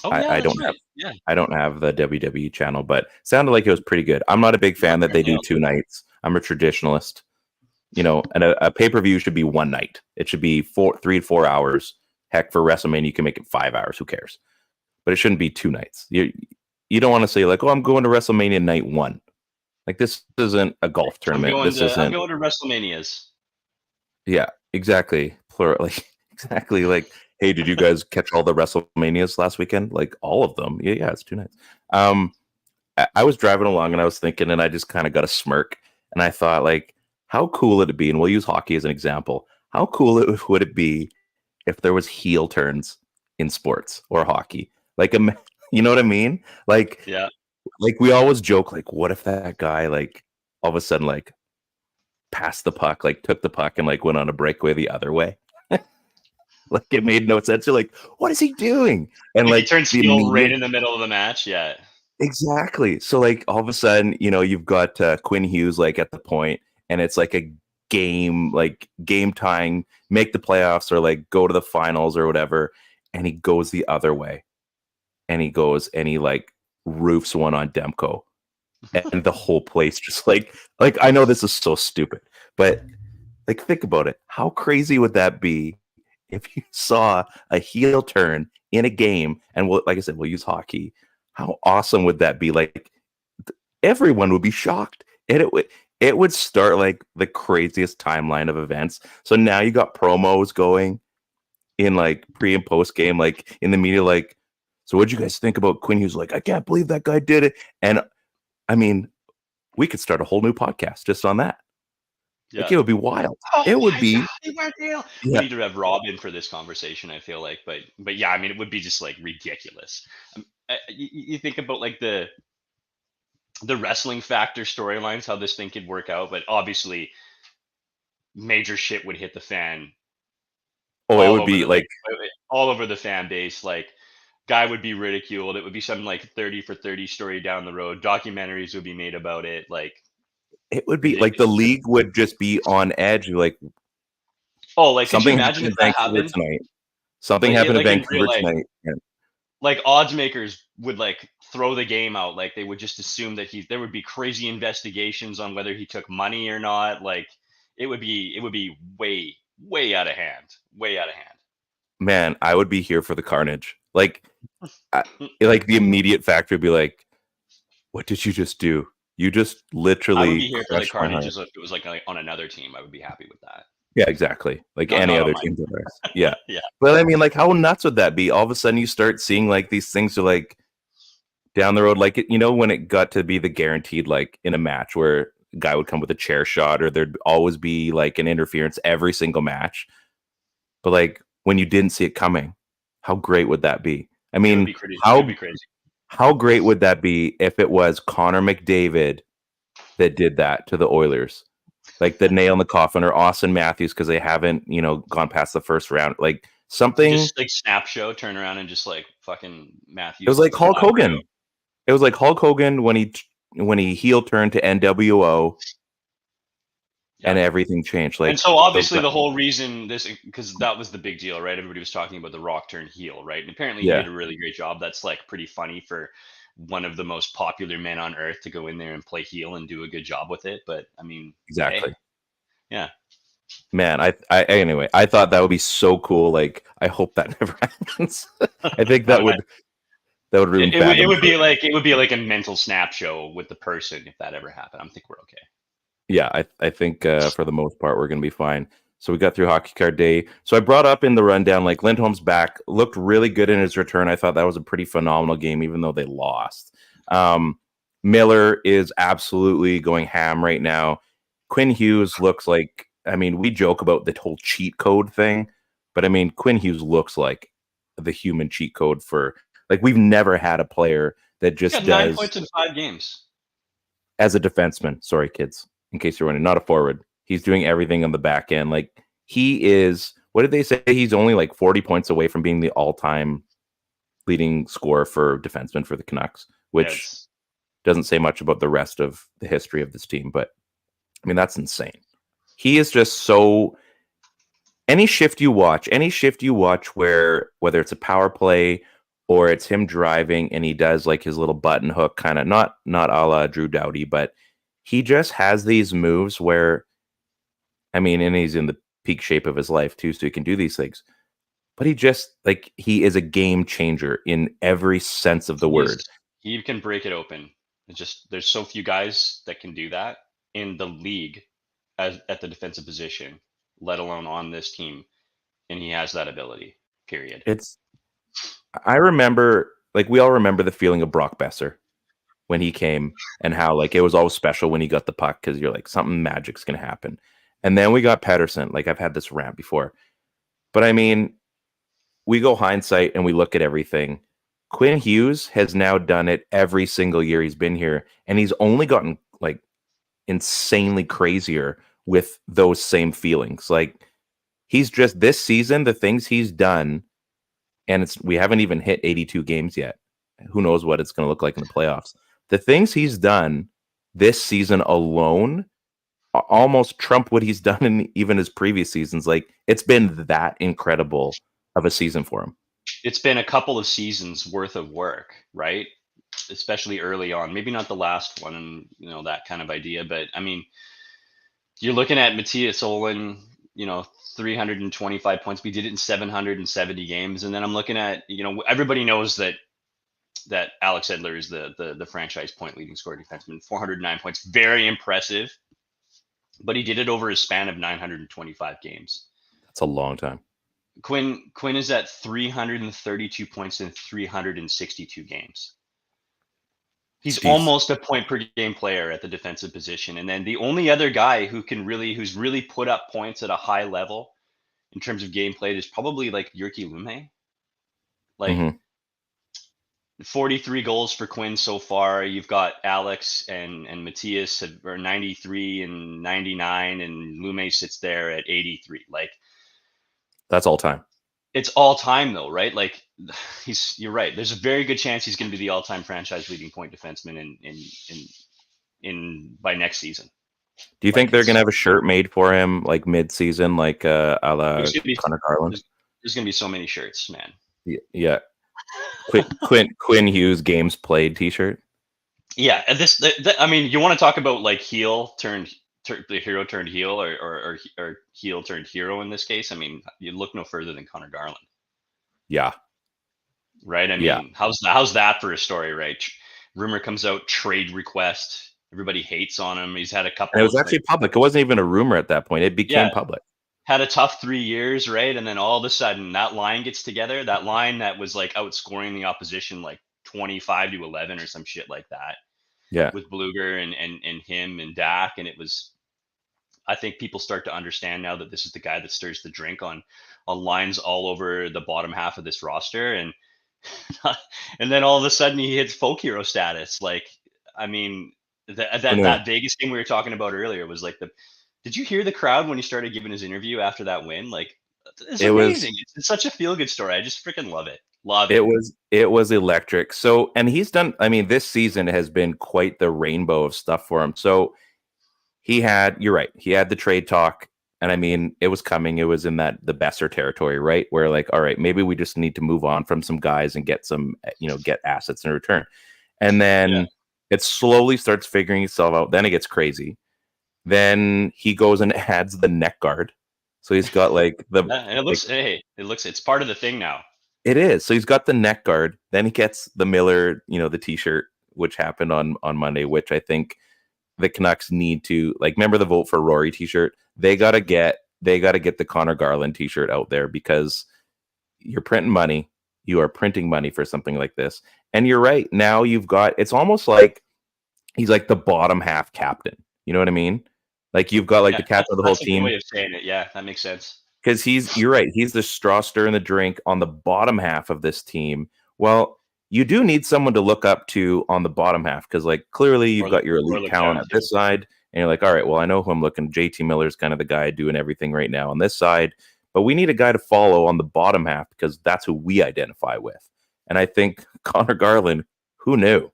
Speaker 5: Oh yeah,
Speaker 1: I don't have I don't have the WWE channel, but sounded like it was pretty good. I'm not a big fan that they do 2 nights. I'm a traditionalist. You know, and a pay-per-view should be one night. It should be 3 to 4 hours. Heck, for WrestleMania, you can make it 5 hours. Who cares? But it shouldn't be 2 nights. You don't want to say like, oh, I'm going to WrestleMania night 1. Like, this isn't a golf tournament.
Speaker 5: I'm going to WrestleManias.
Speaker 1: Yeah, exactly. Plural, like exactly. Like, hey, did you guys catch all the WrestleManias last weekend? Like all of them? Yeah, it's 2 nights. I was driving along and I was thinking, and I just kind of got a smirk, and I thought, like, how cool would it be? And we'll use hockey as an example. How cool would it be if there was heel turns in sports or hockey? Like, you know what I mean? Like,
Speaker 5: yeah.
Speaker 1: Like, we always joke, like, what if that guy, like, all of a sudden, like, passed the puck, like, took the puck and, like, went on a breakaway the other way? Like, it made no sense. You're like, what is he doing? And, like,
Speaker 5: he turns heel right in the middle of the match. Yeah.
Speaker 1: Exactly. So, like, all of a sudden, you know, you've got Quinn Hughes, like, at the point, and it's like a game tying, make the playoffs or, like, go to the finals or whatever, and he goes the other way. And he like roofs one on Demko, and the whole place just like I know this is so stupid, but like, think about it. How crazy would that be if you saw a heel turn in a game? And like I said, we'll use hockey. How awesome would that be? Like, everyone would be shocked, and it would start like the craziest timeline of events. So now you got promos going in like pre and post game, like in the media, like, so what'd you guys think about Quinn Hughes? Like, I can't believe that guy did it. And I mean, we could start a whole new podcast just on that. Yeah. Like, it would be wild. It would be.
Speaker 5: We need to have Rob in for this conversation, I feel like. But yeah, I mean, it would be just like ridiculous. You think about like the wrestling factor storylines, how this thing could work out, but obviously major shit would hit the fan.
Speaker 1: Oh, it would be like
Speaker 5: all over the fan base. Like, guy would be ridiculed. It would be some like 30 for 30 story down the road. Documentaries would be made about it. Like,
Speaker 1: it would be like the league would just be on edge. Like,
Speaker 5: oh, like, something happened in Vancouver
Speaker 1: tonight. Something happened in Vancouver tonight. Yeah.
Speaker 5: Like, odds makers would like throw the game out. Like, they would just assume that there would be crazy investigations on whether he took money or not. Like, it would be way out of hand. Way out of hand.
Speaker 1: Man, I would be here for the carnage. Like, like the immediate factor would be like, what did you just do? You just literally.
Speaker 5: I would be here for the carnage. If it was like on another team, I would be happy with that.
Speaker 1: Yeah, exactly. Like any other team. Yeah. Yeah. But I mean, like, how nuts would that be? All of a sudden you start seeing like these things are like down the road, like, you know, when it got to be the guaranteed, like in a match where a guy would come with a chair shot, or there'd always be like an interference every single match. But like, when you didn't see it coming, how great would that be? I mean, how great would that be if it was Connor McDavid that did that to the Oilers? Like the nail in the coffin, or Austin Matthews, because they haven't, you know, gone past the first round. Like something.
Speaker 5: Just like snap show, turn around and just like fucking Matthews.
Speaker 1: It was like Hulk Hogan. It was like Hulk Hogan when he heel turned to NWO. Yeah. And everything changed. Like,
Speaker 5: and so obviously the whole reason because that was the big deal, right? Everybody was talking about the Rock turn heel, right? And apparently he did a really great job. That's like pretty funny for one of the most popular men on earth to go in there and play heel and do a good job with it. But I mean,
Speaker 1: exactly.
Speaker 5: Hey, yeah.
Speaker 1: Man, anyway, I thought that would be so cool. Like, I hope that never happens. I think that would ruin.
Speaker 5: It would be like a mental snap show with the person if that ever happened. I think we're okay.
Speaker 1: Yeah, I think for the most part, we're going to be fine. So we got through Hockey Card Day. So I brought up in the rundown, like, Lindholm's back, looked really good in his return. I thought that was a pretty phenomenal game, even though they lost. Miller is absolutely going ham right now. Quinn Hughes looks like, I mean, we joke about the whole cheat code thing, but I mean, Quinn Hughes looks like the human cheat code for, like, we've never had a player that just does
Speaker 5: 9 points in 5 games.
Speaker 1: As a defenseman. Sorry, kids. In case you're wondering, not a forward. He's doing everything on the back end. Like, he is, what did they say? He's only like 40 points away from being the all-time leading scorer for defenseman for the Canucks, which Doesn't say much about the rest of the history of this team, but I mean, that's insane. He is just so. Any shift you watch where whether it's a power play or it's him driving and he does like his little button hook kind of not a la Drew Doughty, but he just has these moves where, I mean, and he's in the peak shape of his life too, so he can do these things. But he is a game changer in every sense of the word.
Speaker 5: He can break it open. It's just there's so few guys that can do that in the league at the defensive position, let alone on this team, and he has that ability. Period.
Speaker 1: I remember, like, we all remember the feeling of Brock Besser when he came and how, like, it was always special when he got the puck because you're like, something magic's going to happen. And then we got Pettersson. Like, I've had this rant before. But, I mean, we go hindsight and we look at everything. Quinn Hughes has now done it every single year he's been here. And he's only gotten, like, insanely crazier with those same feelings. Like, he's just, this season, the things he's done, and we haven't even hit 82 games yet. Who knows what it's going to look like in the playoffs. The things he's done this season alone almost trump what he's done in even his previous seasons. Like, it's been that incredible of a season for him.
Speaker 5: It's been a couple of seasons worth of work, right? Especially early on. Maybe not the last one and, you know, that kind of idea. But, I mean, you're looking at Matthias Olin, you know, 325 points. We did it in 770 games. And then I'm looking at, you know, everybody knows that Alex Edler is the franchise point leading scorer defenseman, 409 points. Very impressive. But he did it over a span of 925 games.
Speaker 1: That's a long time.
Speaker 5: Quinn is at 332 points in 362 games. He's almost a point per game player at the defensive position. And then the only other guy who's really put up points at a high level in terms of game played is probably like Jyrki Lumme. Like 43 goals for Quinn so far. You've got Alex and Matthias are 93 and 99, and Lumme sits there at 83. Like,
Speaker 1: that's all time.
Speaker 5: It's all time though, right? Like, you're right. There's a very good chance he's going to be the all-time franchise leading point defenseman in by next season.
Speaker 1: Do you think they're going to have a shirt made for him like mid-season, like a la Connor Garland?
Speaker 5: There's going to be so many shirts, man.
Speaker 1: Yeah. Quinn Hughes games played T-shirt.
Speaker 5: Yeah, I mean, you want to talk about like heel turned the hero turned heel, or heel turned hero in this case. I mean, you look no further than Connor Garland.
Speaker 1: Yeah.
Speaker 5: Right. I mean, how's that for a story, right? Rumor comes out, trade request. Everybody hates on him. He's had a couple.
Speaker 1: And it was actually public. It wasn't even a rumor at that point. It became public.
Speaker 5: Had a tough 3 years, right? And then all of a sudden, that line gets together. That line that was like outscoring the opposition like 25-11 or some shit like that.
Speaker 1: Yeah.
Speaker 5: With Bluger and him and Dak, and it was. I think people start to understand now that this is the guy that stirs the drink on lines all over the bottom half of this roster, and then all of a sudden he hits folk hero status. Like, I mean, that Vegas thing we were talking about earlier was like did you hear the crowd when he started giving his interview after that win? Like, it's amazing. It's such a feel good story. I just freaking love it.
Speaker 1: It was electric. So, and he's done, I mean, this season has been quite the rainbow of stuff for him. So you're right. He had the trade talk, and I mean, it was coming. It was in the Besser territory, right? Where like, all right, maybe we just need to move on from some guys and get some, get assets in return. And then it slowly starts figuring itself out. Then it gets crazy. Then he goes and adds the neck guard. So he's got like and
Speaker 5: it's part of the thing now.
Speaker 1: It is. So he's got the neck guard. Then he gets the Miller, the T-shirt, which happened on Monday, which I think the Canucks need to, like, remember the Vote for Rory T-shirt? They gotta get the Connor Garland T-shirt out there, because you're printing money. You are printing money for something like this. And you're right. Now it's almost like he's like the bottom half captain. You know what I mean? Like, you've got like the captain of the whole team.
Speaker 5: Way of saying it. Yeah, that makes sense.
Speaker 1: Because you're right. He's the straw stirring the drink on the bottom half of this team. Well, you do need someone to look up to on the bottom half, because like clearly you've got your elite talent at this side, and you're like, all right, well, I know who I'm looking. JT Miller's kind of the guy doing everything right now on this side, but we need a guy to follow on the bottom half, because that's who we identify with. And I think Connor Garland, who knew?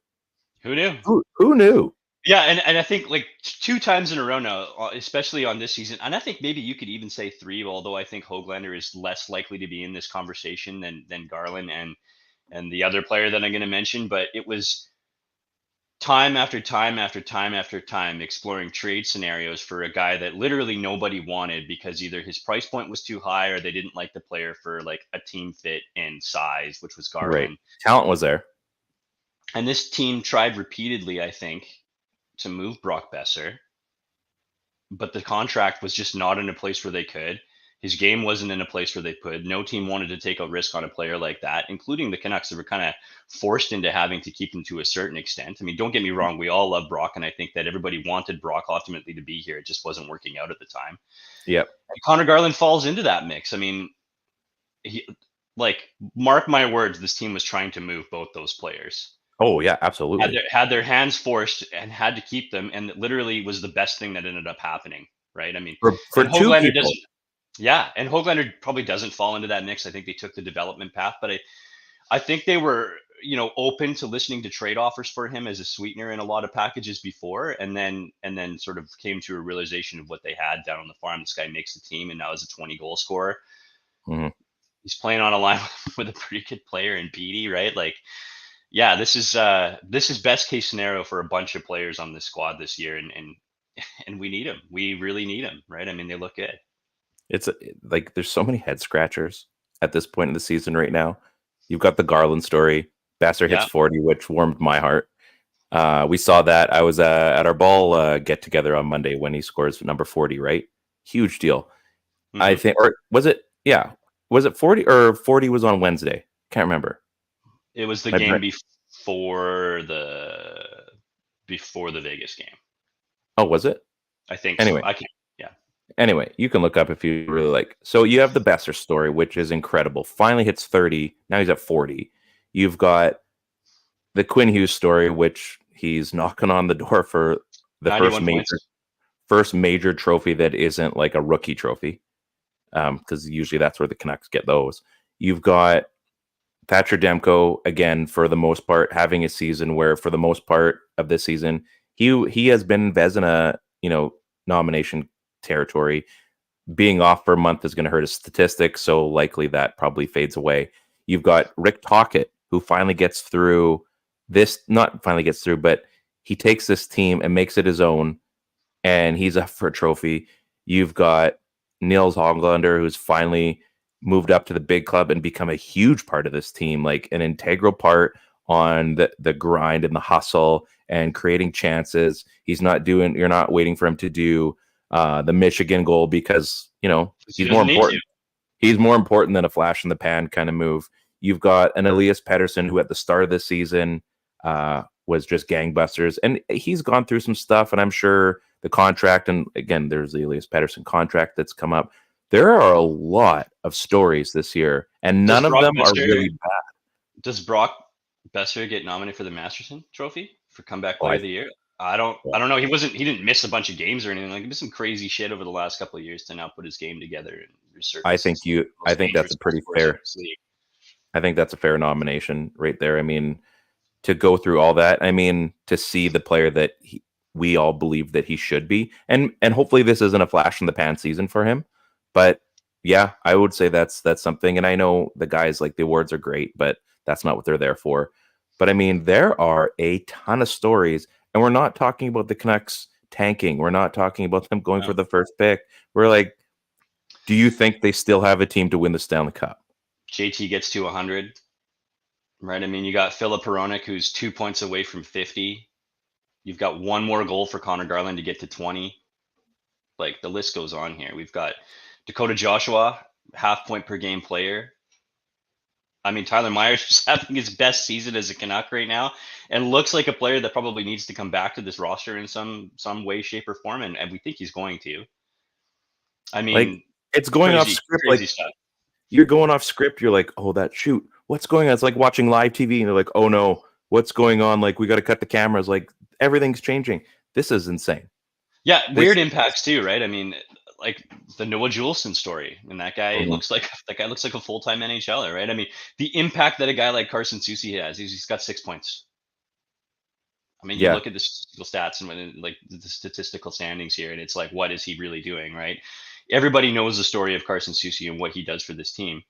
Speaker 5: Who knew?
Speaker 1: Who knew?
Speaker 5: Yeah, and I think like 2 times in a row now, especially on this season, and I think maybe you could even say three, although I think Höglander is less likely to be in this conversation than Garland and the other player that I'm going to mention. But it was time after time after time after time exploring trade scenarios for a guy that literally nobody wanted because either his price point was too high or they didn't like the player for like a team fit and size, which was
Speaker 1: Right.
Speaker 5: Garland.
Speaker 1: Talent was there.
Speaker 5: And this team tried repeatedly, I think, to move Brock Besser, but the contract was just not in a place where they could. His game wasn't in a place where they could. No team wanted to take a risk on a player like that, including the Canucks, that were kind of forced into having to keep him to a certain extent. I mean, don't get me wrong, we all love Brock, and I think that everybody wanted Brock ultimately to be here. It just wasn't working out at the time.
Speaker 1: Yep.
Speaker 5: And Connor Garland falls into that mix. I mean, he, like, mark my words, this team was trying to move both those players.
Speaker 1: Oh yeah, absolutely.
Speaker 5: Had their hands forced and had to keep them, and it literally was the best thing that ended up happening, right? I mean,
Speaker 1: For
Speaker 5: and
Speaker 1: two
Speaker 5: Höglander
Speaker 1: people.
Speaker 5: doesn't. Yeah, and Höglander probably doesn't fall into that mix. I think they took the development path, but I think they were, open to listening to trade offers for him as a sweetener in a lot of packages before, and then sort of came to a realization of what they had down on the farm. This guy makes the team, and now is a 20-goal scorer.
Speaker 1: Mhm.
Speaker 5: He's playing on a line with a pretty good player in Petey, right? Like, yeah, this is best case scenario for a bunch of players on this squad this year, and we need them. We really need them, right? I mean, they look good.
Speaker 1: It's like there's so many head scratchers at this point in the season right now. You've got the Garland story. Besser hits
Speaker 5: Yeah.
Speaker 1: 40, which warmed my heart. We saw that. I was at our ball get together on Monday when he scores number 40. Right, huge deal. I think, or was it? Yeah, was it 40 or 40 was on Wednesday? Can't remember.
Speaker 5: It was the game before the Vegas game.
Speaker 1: Oh, was it?
Speaker 5: I think.
Speaker 1: Anyway,
Speaker 5: so. I can't. Yeah.
Speaker 1: Anyway, you can look up if you really like. So you have the Besser story, which is incredible. Finally hits 30. Now he's at 40. You've got the Quinn Hughes story, which he's knocking on the door for the first major trophy that isn't like a rookie trophy, because usually that's where the Canucks get those. You've got Thatcher Demko, again, for the most part, having a season where, for the most part of this season, he has been in Vezina, nomination territory. Being off for a month is going to hurt his statistics, so likely that probably fades away. You've got Rick Tocchet, who finally gets through this, not finally gets through, but he takes this team and makes it his own, and he's up for a trophy. You've got Nils Höglander, who's finally moved up to the big club and become a huge part of this team, like an integral part on the grind and the hustle and creating chances. You're not waiting for him to do the Michigan goal because, he's more important. He's more important than a flash in the pan kind of move. You've got an Elias Pettersson, who at the start of the season was just gangbusters, and he's gone through some stuff, and I'm sure the contract, and again, there's the Elias Pettersson contract that's come up. There are a lot of stories this year, and none of them are really bad.
Speaker 5: Does Brock Besser get nominated for the Masterton Trophy for comeback player of the year? I don't know. He didn't miss a bunch of games or anything. Like, he did some crazy shit over the last couple of years to now put his game together and resurface.
Speaker 1: I think that's a pretty fair. I think that's a fair nomination right there. I mean, to go through all that, I mean, to see the player that we all believe that he should be, and hopefully this isn't a flash in the pan season for him, but yeah, I would say that's something. And I know the guys, like, the awards are great, but that's not what they're there for. But I mean, there are a ton of stories, and we're not talking about the Canucks tanking. We're not talking about them going for the first pick. We're like, do you think they still have a team to win the Stanley Cup?
Speaker 5: JT gets to 100, right? I mean, you got Filip Hronek, who's 2 points away from 50. You've got one more goal for Connor Garland to get to 20. Like, the list goes on here. We've got Dakota Joshua, half point per game player. I mean, Tyler Myers is having his best season as a Canuck right now, and looks like a player that probably needs to come back to this roster in some way, shape, or form, and we think he's going to. I mean,
Speaker 1: like, it's going off script. Like, stuff. You're going off script. You're like, oh, that shoot. What's going on? It's like watching live TV, and they're like, oh no, what's going on? Like, we got to cut the cameras. Like, everything's changing. This is insane.
Speaker 5: Yeah, weird impacts too, right? I mean, like the Noah Juleson story, and that guy looks like a full-time NHLer, right? I mean, the impact that a guy like Carson Soucy has, he's got 6 points. I mean, you
Speaker 1: Yeah.
Speaker 5: look at the statistical stats and like the statistical standings here, and it's like, what is he really doing, right? Everybody knows the story of Carson Soucy and what he does for this team,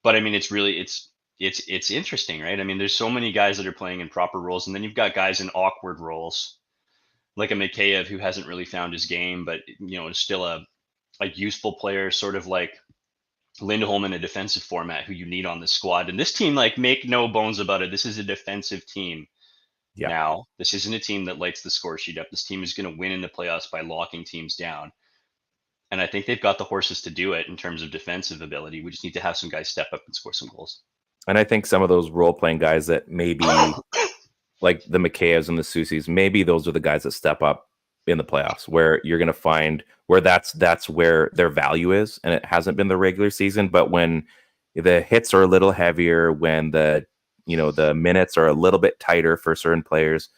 Speaker 5: but I mean, it's interesting, right? I mean, there's so many guys that are playing in proper roles, and then you've got guys in awkward roles, like a Mikheyev who hasn't really found his game, but is still a useful player, sort of like Lindholm in a defensive format who you need on the squad. And this team, like, make no bones about it, this is a defensive team.
Speaker 1: Yeah.
Speaker 5: Now, this isn't a team that lights the score sheet up. This team is going to win in the playoffs by locking teams down. And I think they've got the horses to do it in terms of defensive ability. We just need to have some guys step up and score some goals.
Speaker 1: And I think some of those role-playing guys that maybe like the Mikheyevs and the Soucys, maybe those are the guys that step up in the playoffs, where you're going to find where that's where their value is. And it hasn't been the regular season, but when the hits are a little heavier, when the minutes are a little bit tighter for certain players,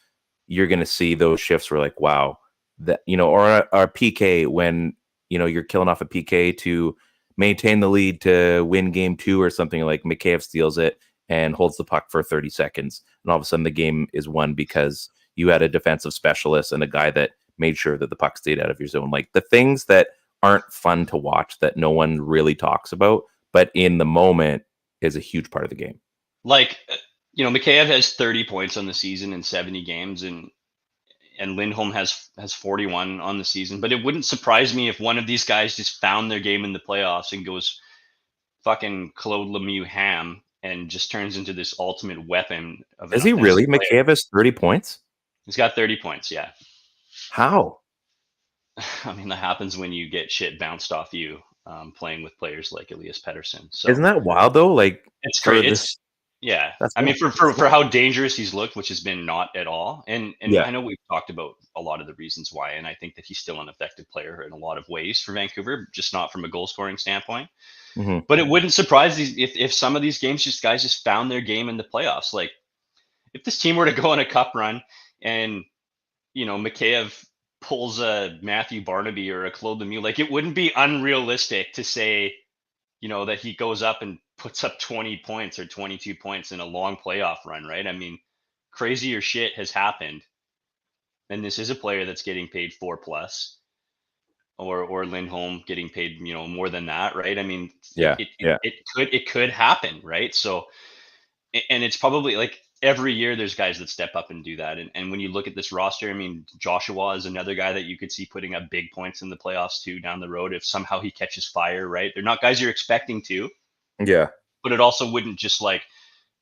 Speaker 1: you're going to see those shifts where, like, wow, that, or a PK, when, you're killing off a PK to maintain the lead to win game 2 or something, like Mikheyev steals it and holds the puck for 30 seconds. And all of a sudden the game is won because you had a defensive specialist and a guy that made sure that the puck stayed out of your zone. Like, the things that aren't fun to watch, that no one really talks about, but in the moment is a huge part of the game.
Speaker 5: Like, Mikheyev has 30 points on the season in 70 games, and Lindholm has 41 on the season. But it wouldn't surprise me if one of these guys just found their game in the playoffs and goes fucking Claude Lemieux ham and just turns into this ultimate weapon.
Speaker 1: Is he really? Mikheyev has 30 points?
Speaker 5: He's got 30 points, yeah.
Speaker 1: How?
Speaker 5: I mean, that happens when you get shit bounced off you playing with players like Elias Pettersson. So
Speaker 1: isn't that wild though? Like,
Speaker 5: it's great. Yeah. I mean, for how dangerous he's looked, which has been not at all. And
Speaker 1: yeah.
Speaker 5: I know we've talked about a lot of the reasons why, and I think that he's still an effective player in a lot of ways for Vancouver, just not from a goal scoring standpoint.
Speaker 1: Mm-hmm.
Speaker 5: But it wouldn't surprise me if some of these games guys just found their game in the playoffs. Like, if this team were to go on a cup run and, Mikheyev pulls a Matthew Barnaby or a Claude Lemieux, like, it wouldn't be unrealistic to say, that he goes up and puts up 20 points or 22 points in a long playoff run, right? I mean, crazier shit has happened. And this is a player that's getting paid 4+, or Lindholm getting paid, more than that, right? I mean, it could happen, right? So, and it's probably like every year there's guys that step up and do that. And when you look at this roster, I mean, Joshua is another guy that you could see putting up big points in the playoffs too down the road if somehow he catches fire, right? They're not guys you're expecting to.
Speaker 1: Yeah. But
Speaker 5: it also wouldn't just like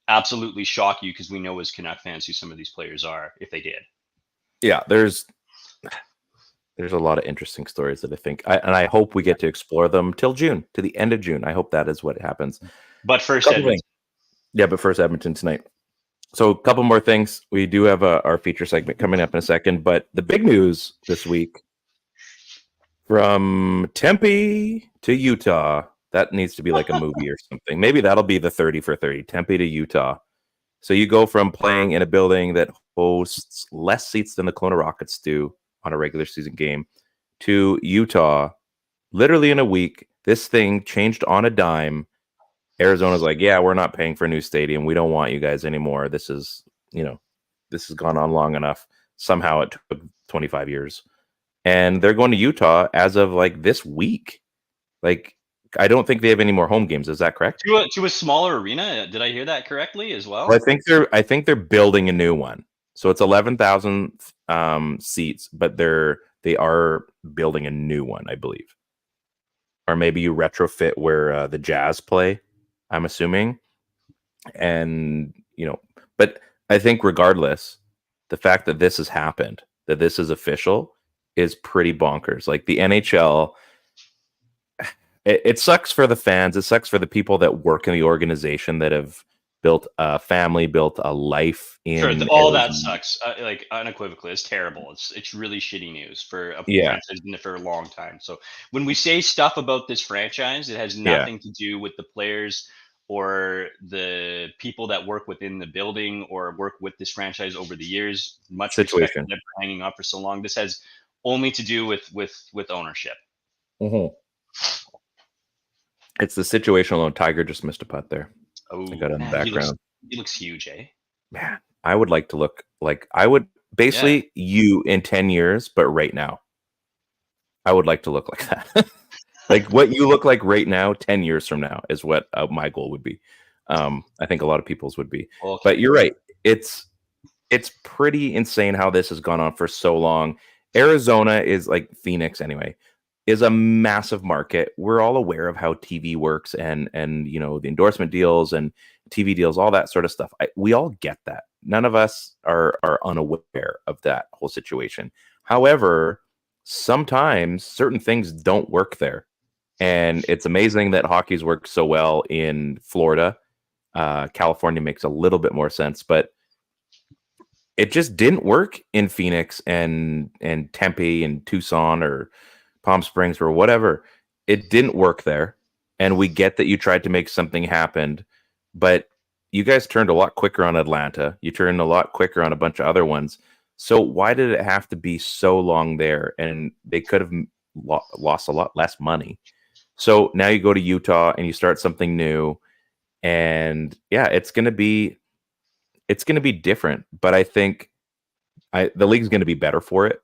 Speaker 5: absolutely shock you, because we know as Canuck fans who some of these players are if they did.
Speaker 1: Yeah, there's a lot of interesting stories that I think, and I hope we get to explore them till June, to the end of June. I hope that is what happens.
Speaker 5: But first, Edmonton.
Speaker 1: Yeah, but first Edmonton tonight. So a couple more things. We do have our feature segment coming up in a second, but the big news this week from Tempe to Utah, that needs to be like a movie or something. Maybe that'll be the 30 for 30, Tempe to Utah. So you go from playing in a building that hosts less seats than the Kelowna Rockets do on a regular season game to Utah, literally in a week. This thing changed on a dime. Arizona's like, yeah, we're not paying for a new stadium. We don't want you guys anymore. This is, this has gone on long enough. Somehow it took 25 years. And they're going to Utah as of like this week. Like, I don't think they have any more home games. Is that correct?
Speaker 5: To a smaller arena? Did I hear that correctly as well?
Speaker 1: I think they're building a new one. So it's 11,000 seats, but they are building a new one, I believe. Or maybe you retrofit where the Jazz play, I'm assuming. And, but I think regardless, the fact that this has happened, that this is official, is pretty bonkers. Like, the NHL, it sucks for the fans. It sucks for the people that work in the organization, that have built a family, built a life in.
Speaker 5: Sure, all that sucks. Like, unequivocally, it's terrible. It's really shitty news for a franchise for a long time. So when we say stuff about this franchise, it has nothing to do with the players or the people that work within the building or work with this franchise over the years. Much respect to them for hanging on for so long. This has only to do with ownership.
Speaker 1: Mm-hmm. It's the situation alone. Tiger just missed a putt there.
Speaker 5: Oh,
Speaker 1: I got it in the background.
Speaker 5: He looks huge, eh?
Speaker 1: Man, I would like to look like, I would basically you in 10 years, but right now. I would like to look like that. Like what you look like right now, 10 years from now is what my goal would be. I think a lot of people's would be.
Speaker 5: Okay.
Speaker 1: But you're right. It's pretty insane how this has gone on for so long. Arizona is like Phoenix anyway, is a massive market. We're all aware of how TV works and you know the endorsement deals and TV deals, all that sort of stuff. We all get that. None of us are unaware of that whole situation. However, sometimes certain things don't work there. And it's amazing that hockey's worked so well in Florida. California makes a little bit more sense, but it just didn't work in Phoenix and Tempe and Tucson or Palm Springs or whatever. It didn't work there. And we get that you tried to make something happen, but you guys turned a lot quicker on Atlanta. You turned a lot quicker on a bunch of other ones. So why did it have to be so long there? And they could have lost a lot less money. So now you go to Utah and you start something new. And yeah, it's going to be different, but I think the league's going to be better for it.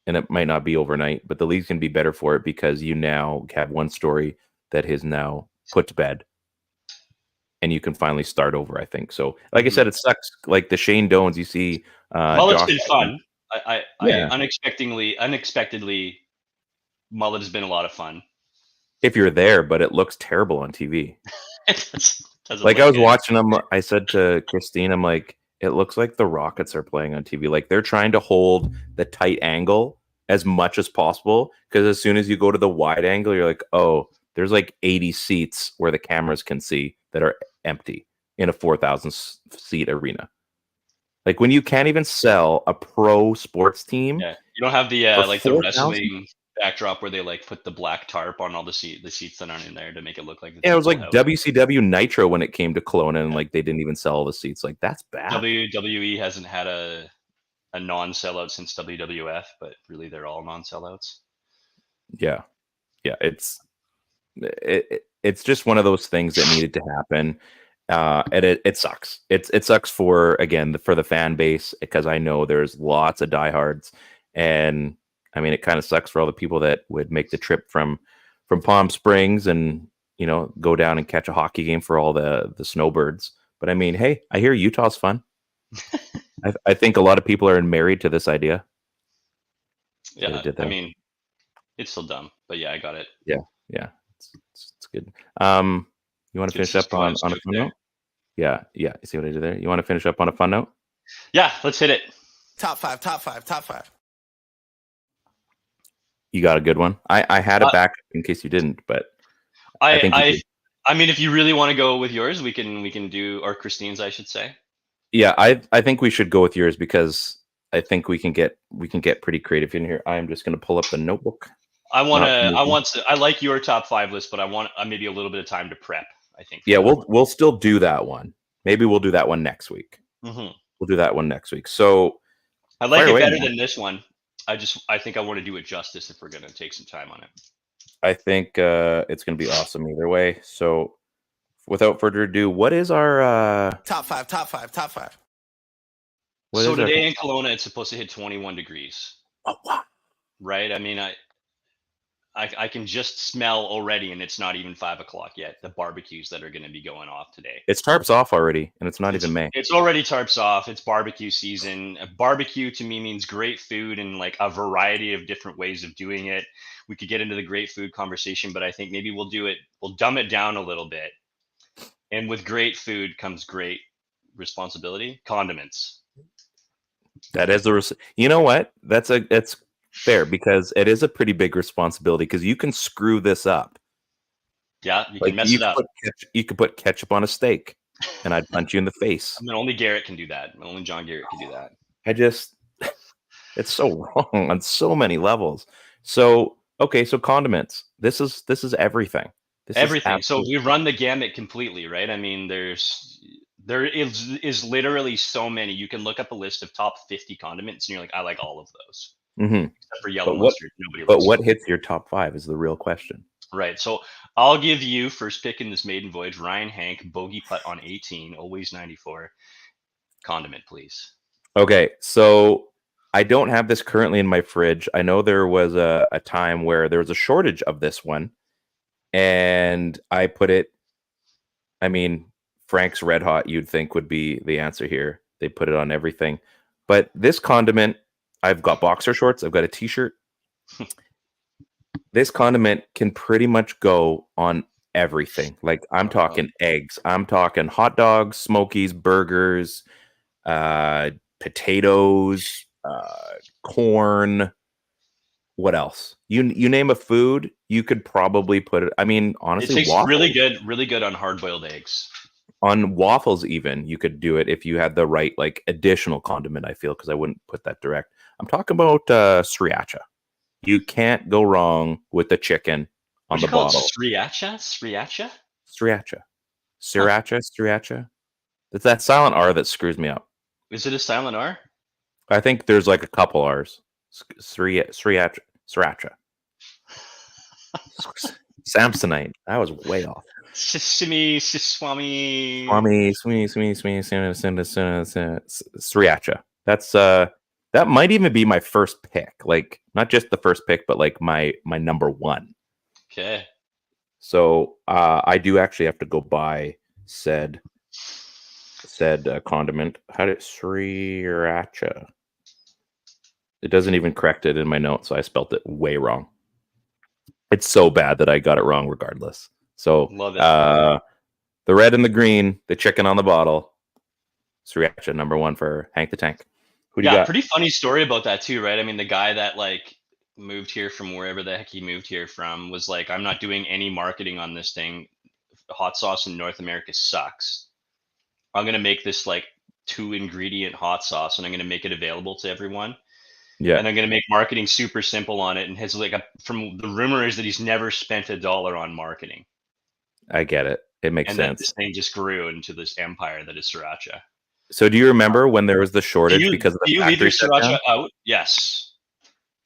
Speaker 1: And it might not be overnight, but the league's going to be better for it because you now have one story that is now put to bed. And you can finally start over, I think. So, like I said, it sucks. Like the Shane Doans, you see.
Speaker 5: Well, it's been fun. I
Speaker 1: Yeah.
Speaker 5: unexpectedly, Mullet has been a lot of fun.
Speaker 1: If you're there, but it looks terrible on TV.
Speaker 5: Doesn't
Speaker 1: Like
Speaker 5: look
Speaker 1: I was
Speaker 5: good.
Speaker 1: watching them, I said to Christine, I'm like, it looks like the Rockets are playing on TV. Like they're trying to hold the tight angle as much as possible because as soon as you go to the wide angle, you're like, oh, there's like 80 seats where the cameras can see that are empty in a 4,000 seat arena. Like when you can't even sell a pro sports team.
Speaker 5: Yeah, you don't have the like
Speaker 1: 4,
Speaker 5: the wrestling backdrop where they like put the black tarp on all the seats that aren't in there to make it look like.
Speaker 1: Yeah, it was like WCW Nitro when it came to Kelowna, and like they didn't even sell all the seats. Like that's bad.
Speaker 5: WWE hasn't had a non-sellout since WWF, but really they're all non-sellouts.
Speaker 1: Yeah, it's just one of those things that needed to happen. And it sucks. It sucks for the fan base because I know there's lots of diehards, and I mean it kind of sucks for all the people that would make the trip from Palm Springs and you know go down and catch a hockey game for all the snowbirds. But I mean, hey, I hear Utah's fun. I think a lot of people are married to this idea.
Speaker 5: Yeah, I mean, it's still dumb, but yeah, I got it.
Speaker 1: Yeah, it's good. You want to finish up on a fun note? Yeah. You see what I did there? You want to finish up on a fun note?
Speaker 5: Yeah, let's hit it.
Speaker 6: Top five.
Speaker 1: You got a good one? I had it back in case you didn't, but
Speaker 5: I mean, if you really want to go with yours, we can do, or Christine's, I should say. Yeah,
Speaker 1: I think we should go with yours because I think we can get pretty creative in here. I am just going to pull up the notebook.
Speaker 5: I like your top 5 list, but I want maybe a little bit of time to prep. I think.
Speaker 1: Yeah, we'll still do that one. Maybe we'll do that one next week.
Speaker 5: Mm-hmm.
Speaker 1: We'll do that one next week. So
Speaker 5: I like it better than this one. I think I want to do it justice if we're going to take some time on it.
Speaker 1: I think it's going to be awesome either way. So without further ado, what is our
Speaker 6: top five?
Speaker 5: So today in Kelowna, it's supposed to hit 21 degrees.
Speaker 1: Oh, wow.
Speaker 5: Right? I mean, I can just smell already, and it's not even 5 o'clock yet, the barbecues that are going to be going off today.
Speaker 1: It's tarps off already, and it's not even May.
Speaker 5: It's already tarps off. It's barbecue season. A barbecue to me means great food and like a variety of different ways of doing it. We could get into the great food conversation, but I think maybe we'll dumb it down a little bit. And with great food comes great responsibility. Condiments.
Speaker 1: That is you know what? That's fair because it is a pretty big responsibility because you can screw this up.
Speaker 5: Yeah, you can mess it up.
Speaker 1: You could put ketchup on a steak and I'd punch you in the face.
Speaker 5: I mean, only Garrett can do that. Only John Garrett can do that.
Speaker 1: It's so wrong on so many levels. So, okay, so condiments. This is everything.
Speaker 5: Everything. So we run the gamut completely, right? I mean, there is literally so many. You can look up a list of top 50 condiments and you're like, I like all of those.
Speaker 1: Mm-hmm.
Speaker 5: Except for yellow mustard.
Speaker 1: What hits your top 5 is the real question.
Speaker 5: Right. So I'll give you first pick in this maiden voyage, Ryan Hank, bogey putt on 18, always 94. Condiment, please.
Speaker 1: Okay. So I don't have this currently in my fridge. I know there was a time where there was a shortage of this one, and I put it. I mean, Frank's Red Hot, you'd think would be the answer here. They put it on everything, but this condiment, I've got boxer shorts. I've got a T-shirt. This condiment can pretty much go on everything. Like I'm talking eggs. I'm talking hot dogs, smokies, burgers, potatoes, corn. What else? You name a food, you could probably put it. I mean, honestly,
Speaker 5: it tastes
Speaker 1: waffles,
Speaker 5: really good on hard-boiled eggs.
Speaker 1: on waffles, even you could do it if you had the right like additional condiment. I feel because I wouldn't put that direct. I'm talking about sriracha. You can't go wrong with the chicken on the bottle.
Speaker 5: Sriracha?
Speaker 1: Sriracha. It's that silent R that screws me up.
Speaker 5: Is it a silent R?
Speaker 1: I think there's like a couple R's. Sriracha. Samsonite. That was way off.
Speaker 5: Sesame, Swami.
Speaker 1: Sriracha. That's that might even be my first pick. Like not just the first pick, but like my number one.
Speaker 5: Okay.
Speaker 1: So I do actually have to go buy said condiment. How did sriracha? It doesn't even correct it in my notes, so I spelt it way wrong. It's so bad that I got it wrong regardless. So
Speaker 5: love it.
Speaker 1: The red and the green, the chicken on the bottle. Sriracha, number one for Hank the Tank. Who do you got?
Speaker 5: Pretty funny story about that too, right? I mean, the guy that like moved here from wherever the heck he moved here from was like, I'm not doing any marketing on this thing. Hot sauce in North America sucks. I'm gonna make this like 2-ingredient hot sauce, and I'm gonna make it available to everyone.
Speaker 1: Yeah,
Speaker 5: and I'm gonna make marketing super simple on it. And his like from the rumor is that he's never spent $1 on marketing.
Speaker 1: I get it. It makes
Speaker 5: and
Speaker 1: sense.
Speaker 5: This thing just grew into this empire that is sriracha.
Speaker 1: So do you remember when there was the shortage because of the
Speaker 5: factory? Do you leave your sriracha
Speaker 1: shutdown?
Speaker 5: out? Yes.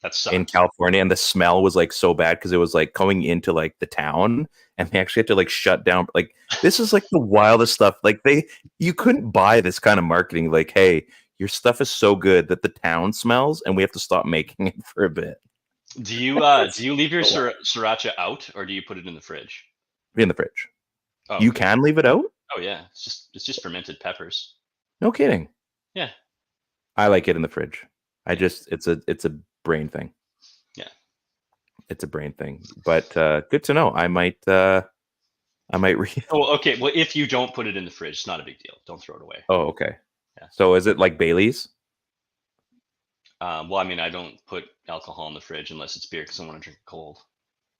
Speaker 5: That's
Speaker 1: in California, and the smell was like so bad because it was like going into like the town, and they actually had to like shut down. Like this is like the wildest stuff. Like you couldn't buy this kind of marketing. Like, hey, your stuff is so good that the town smells, and we have to stop making it for a bit.
Speaker 5: Do you leave your sriracha out, or do you put it in the fridge?
Speaker 1: In the fridge.
Speaker 5: Oh,
Speaker 1: you can leave it out.
Speaker 5: Oh yeah, it's just fermented peppers.
Speaker 1: No kidding.
Speaker 5: Yeah,
Speaker 1: I like it in the fridge. It's a brain thing.
Speaker 5: Yeah,
Speaker 1: it's a brain thing. But good to know. I might read.
Speaker 5: Oh, okay. Well, if you don't put it in the fridge, it's not a big deal. Don't throw it away.
Speaker 1: Oh, okay.
Speaker 5: Yeah.
Speaker 1: So is it like Bailey's?
Speaker 5: Well, I mean, I don't put alcohol in the fridge unless it's beer because I want to drink it cold.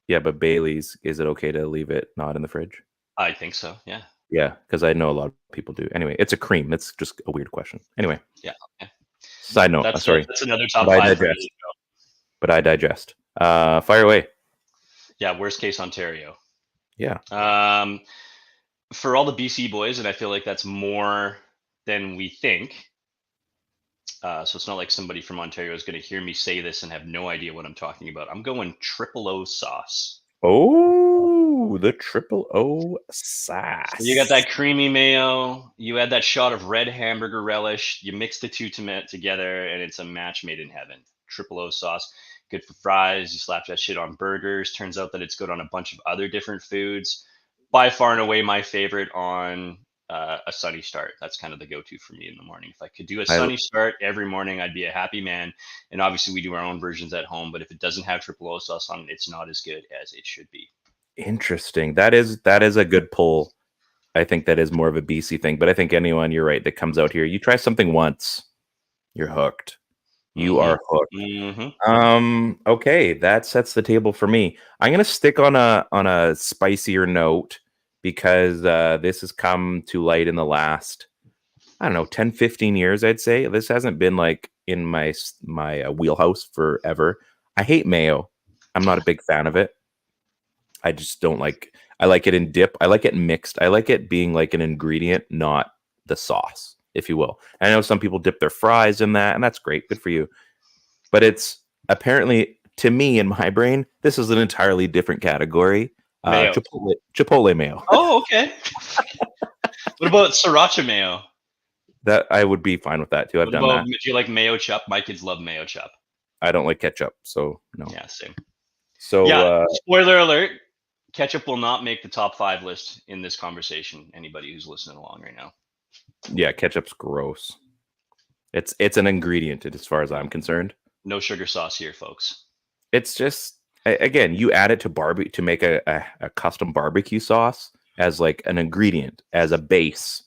Speaker 1: Yeah, but Bailey's, is it okay to leave it not in the fridge?
Speaker 5: I think so. Yeah.
Speaker 1: Yeah, because I know a lot of people do. Anyway, it's a cream. It's just a weird question. Anyway.
Speaker 5: Yeah. Okay.
Speaker 1: Side note. Sorry.
Speaker 5: That's another top 5.
Speaker 1: But I digest. Fire away.
Speaker 5: Yeah. Worst case Ontario.
Speaker 1: Yeah.
Speaker 5: For all the BC boys, and I feel like that's more than we think. So it's not like somebody from Ontario is going to hear me say this and have no idea what I'm talking about. I'm going 000 sauce.
Speaker 1: Oh, the 000 sauce.
Speaker 5: So you got that creamy mayo. You add that shot of red hamburger relish. You mix the two together, and it's a match made in heaven. 000 sauce. Good for fries. You slap that shit on burgers. Turns out that it's good on a bunch of other different foods. By far and away, my favorite on a sunny start. That's kind of the go-to for me in the morning. If I could do a sunny start every morning, I'd be a happy man. And obviously we do our own versions at home, but if it doesn't have 000 sauce on it, it's not as good as it should be.
Speaker 1: Interesting. That is a good pull. I think that is more of a BC thing, but I think anyone, you're right, that comes out here, you try something once, you're hooked. You are hooked.
Speaker 5: Mm-hmm.
Speaker 1: Okay, that sets the table for me. I'm gonna stick on a spicier note because this has come to light in the last, I don't know, 10, 15 years, I'd say. This hasn't been like in my wheelhouse forever. I hate mayo. I'm not a big fan of it. I just don't like, I like it in dip. I like it mixed. I like it being like an ingredient, not the sauce, if you will. I know some people dip their fries in that, and that's great. Good for you. But it's apparently, to me, in my brain, this is an entirely different category. Chipotle mayo.
Speaker 5: Oh, okay. What about sriracha mayo?
Speaker 1: That I would be fine with that too. I've
Speaker 5: What
Speaker 1: done
Speaker 5: about,
Speaker 1: that.
Speaker 5: do you like mayo chup? My kids love mayo chup.
Speaker 1: I don't like ketchup, so no.
Speaker 5: Yeah, same.
Speaker 1: So
Speaker 5: Yeah, spoiler alert: ketchup will not make the top 5 list in this conversation. Anybody who's listening along right now.
Speaker 1: yeah, ketchup's gross. It's an ingredient as far as I'm concerned.
Speaker 5: No sugar sauce here, folks.
Speaker 1: It's just again, you add it to barbecue to make a custom barbecue sauce as like an ingredient, as a base.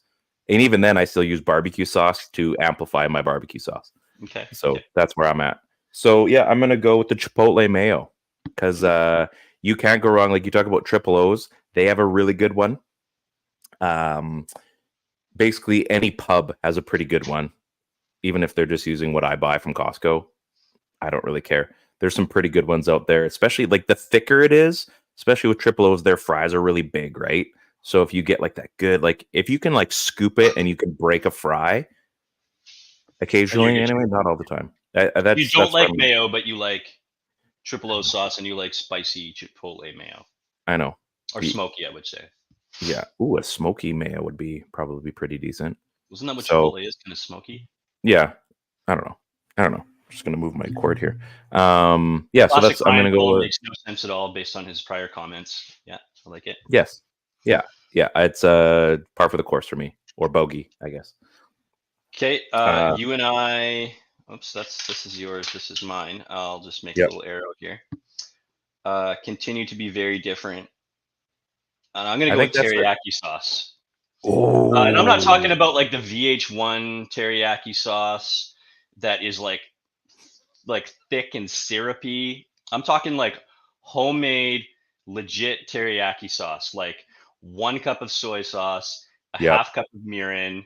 Speaker 1: And even then I still use barbecue sauce to amplify my barbecue sauce.
Speaker 5: Okay.
Speaker 1: So that's where I'm at. So yeah, I'm gonna go with the Chipotle mayo because you can't go wrong. Like you talk about Triple O's, they have a really good one. Basically any pub has a pretty good one, even if they're just using what I buy from Costco. I don't really care. There's some pretty good ones out there, especially like the thicker it is, especially with Triple O's, their fries are really big, right? So if you get like that good, like if you can like scoop it and you can break a fry occasionally, anyway, not all the time.
Speaker 5: You don't like mayo, but you like Triple O sauce and you like spicy Chipotle mayo.
Speaker 1: I know.
Speaker 5: Or smoky, I would say.
Speaker 1: Yeah. Ooh, a smoky mayo would be probably pretty decent.
Speaker 5: Wasn't that what Chipotle is? Kind of smoky?
Speaker 1: Yeah. I don't know. I'm just gonna move my cord here. Yeah, so that's I'm gonna go with,
Speaker 5: makes no sense at all based on his prior comments. Yeah, I like it.
Speaker 1: Yes. Yeah. It's par for the course for me. Or bogey, I guess.
Speaker 5: Okay, you and I. Oops, this is yours. This is mine. I'll just make a little arrow here. Continue to be very different. And I'm gonna go with teriyaki sauce.
Speaker 1: Oh,
Speaker 5: and I'm not talking about like the VH1 teriyaki sauce that is like thick and syrupy. I'm talking like homemade, legit teriyaki sauce, like 1 cup of soy sauce, a half cup of mirin,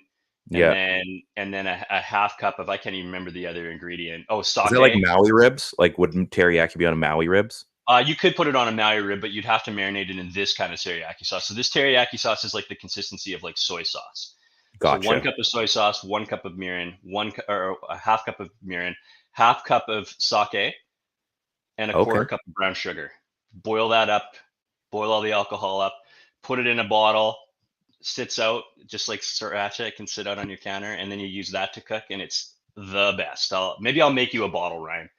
Speaker 5: and then a half cup of, I can't even remember the other ingredient. Oh, sake.
Speaker 1: Is that like Maui ribs? Like would teriyaki be on a Maui ribs?
Speaker 5: You could put it on a Maui rib, but you'd have to marinate it in this kind of teriyaki sauce. So this teriyaki sauce is like the consistency of like soy sauce. Gotcha. So 1 cup of soy sauce, 1 cup of mirin, or a half cup of mirin, half cup of sake, and a quarter cup of brown sugar. Boil that up, boil all the alcohol up, put it in a bottle, sits out, just like sriracha, it can sit out on your counter, and then you use that to cook, and it's the best. Maybe I'll make you a bottle, Ryan.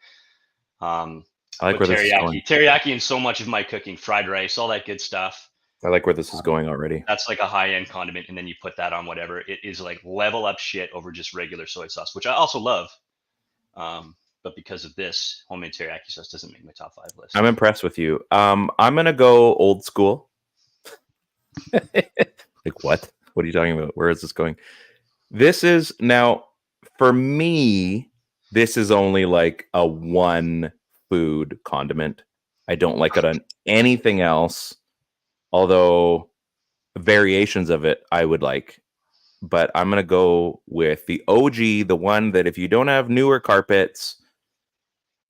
Speaker 1: I like where this is going.
Speaker 5: Teriyaki in so much of my cooking, fried rice, all that good stuff.
Speaker 1: I like where this is going already.
Speaker 5: That's like a high-end condiment, and then you put that on whatever. It is like level up shit over just regular soy sauce, which I also love. But because of this, homemade teriyaki sauce doesn't make my top 5 list.
Speaker 1: I'm impressed with you. I'm gonna go old school. Like what? What are you talking about? Where is this going? This is now for me. This is only like a one food condiment. I don't like it on anything else. Although variations of it I would like. But I'm going to go with the OG, the one that if you don't have newer carpets,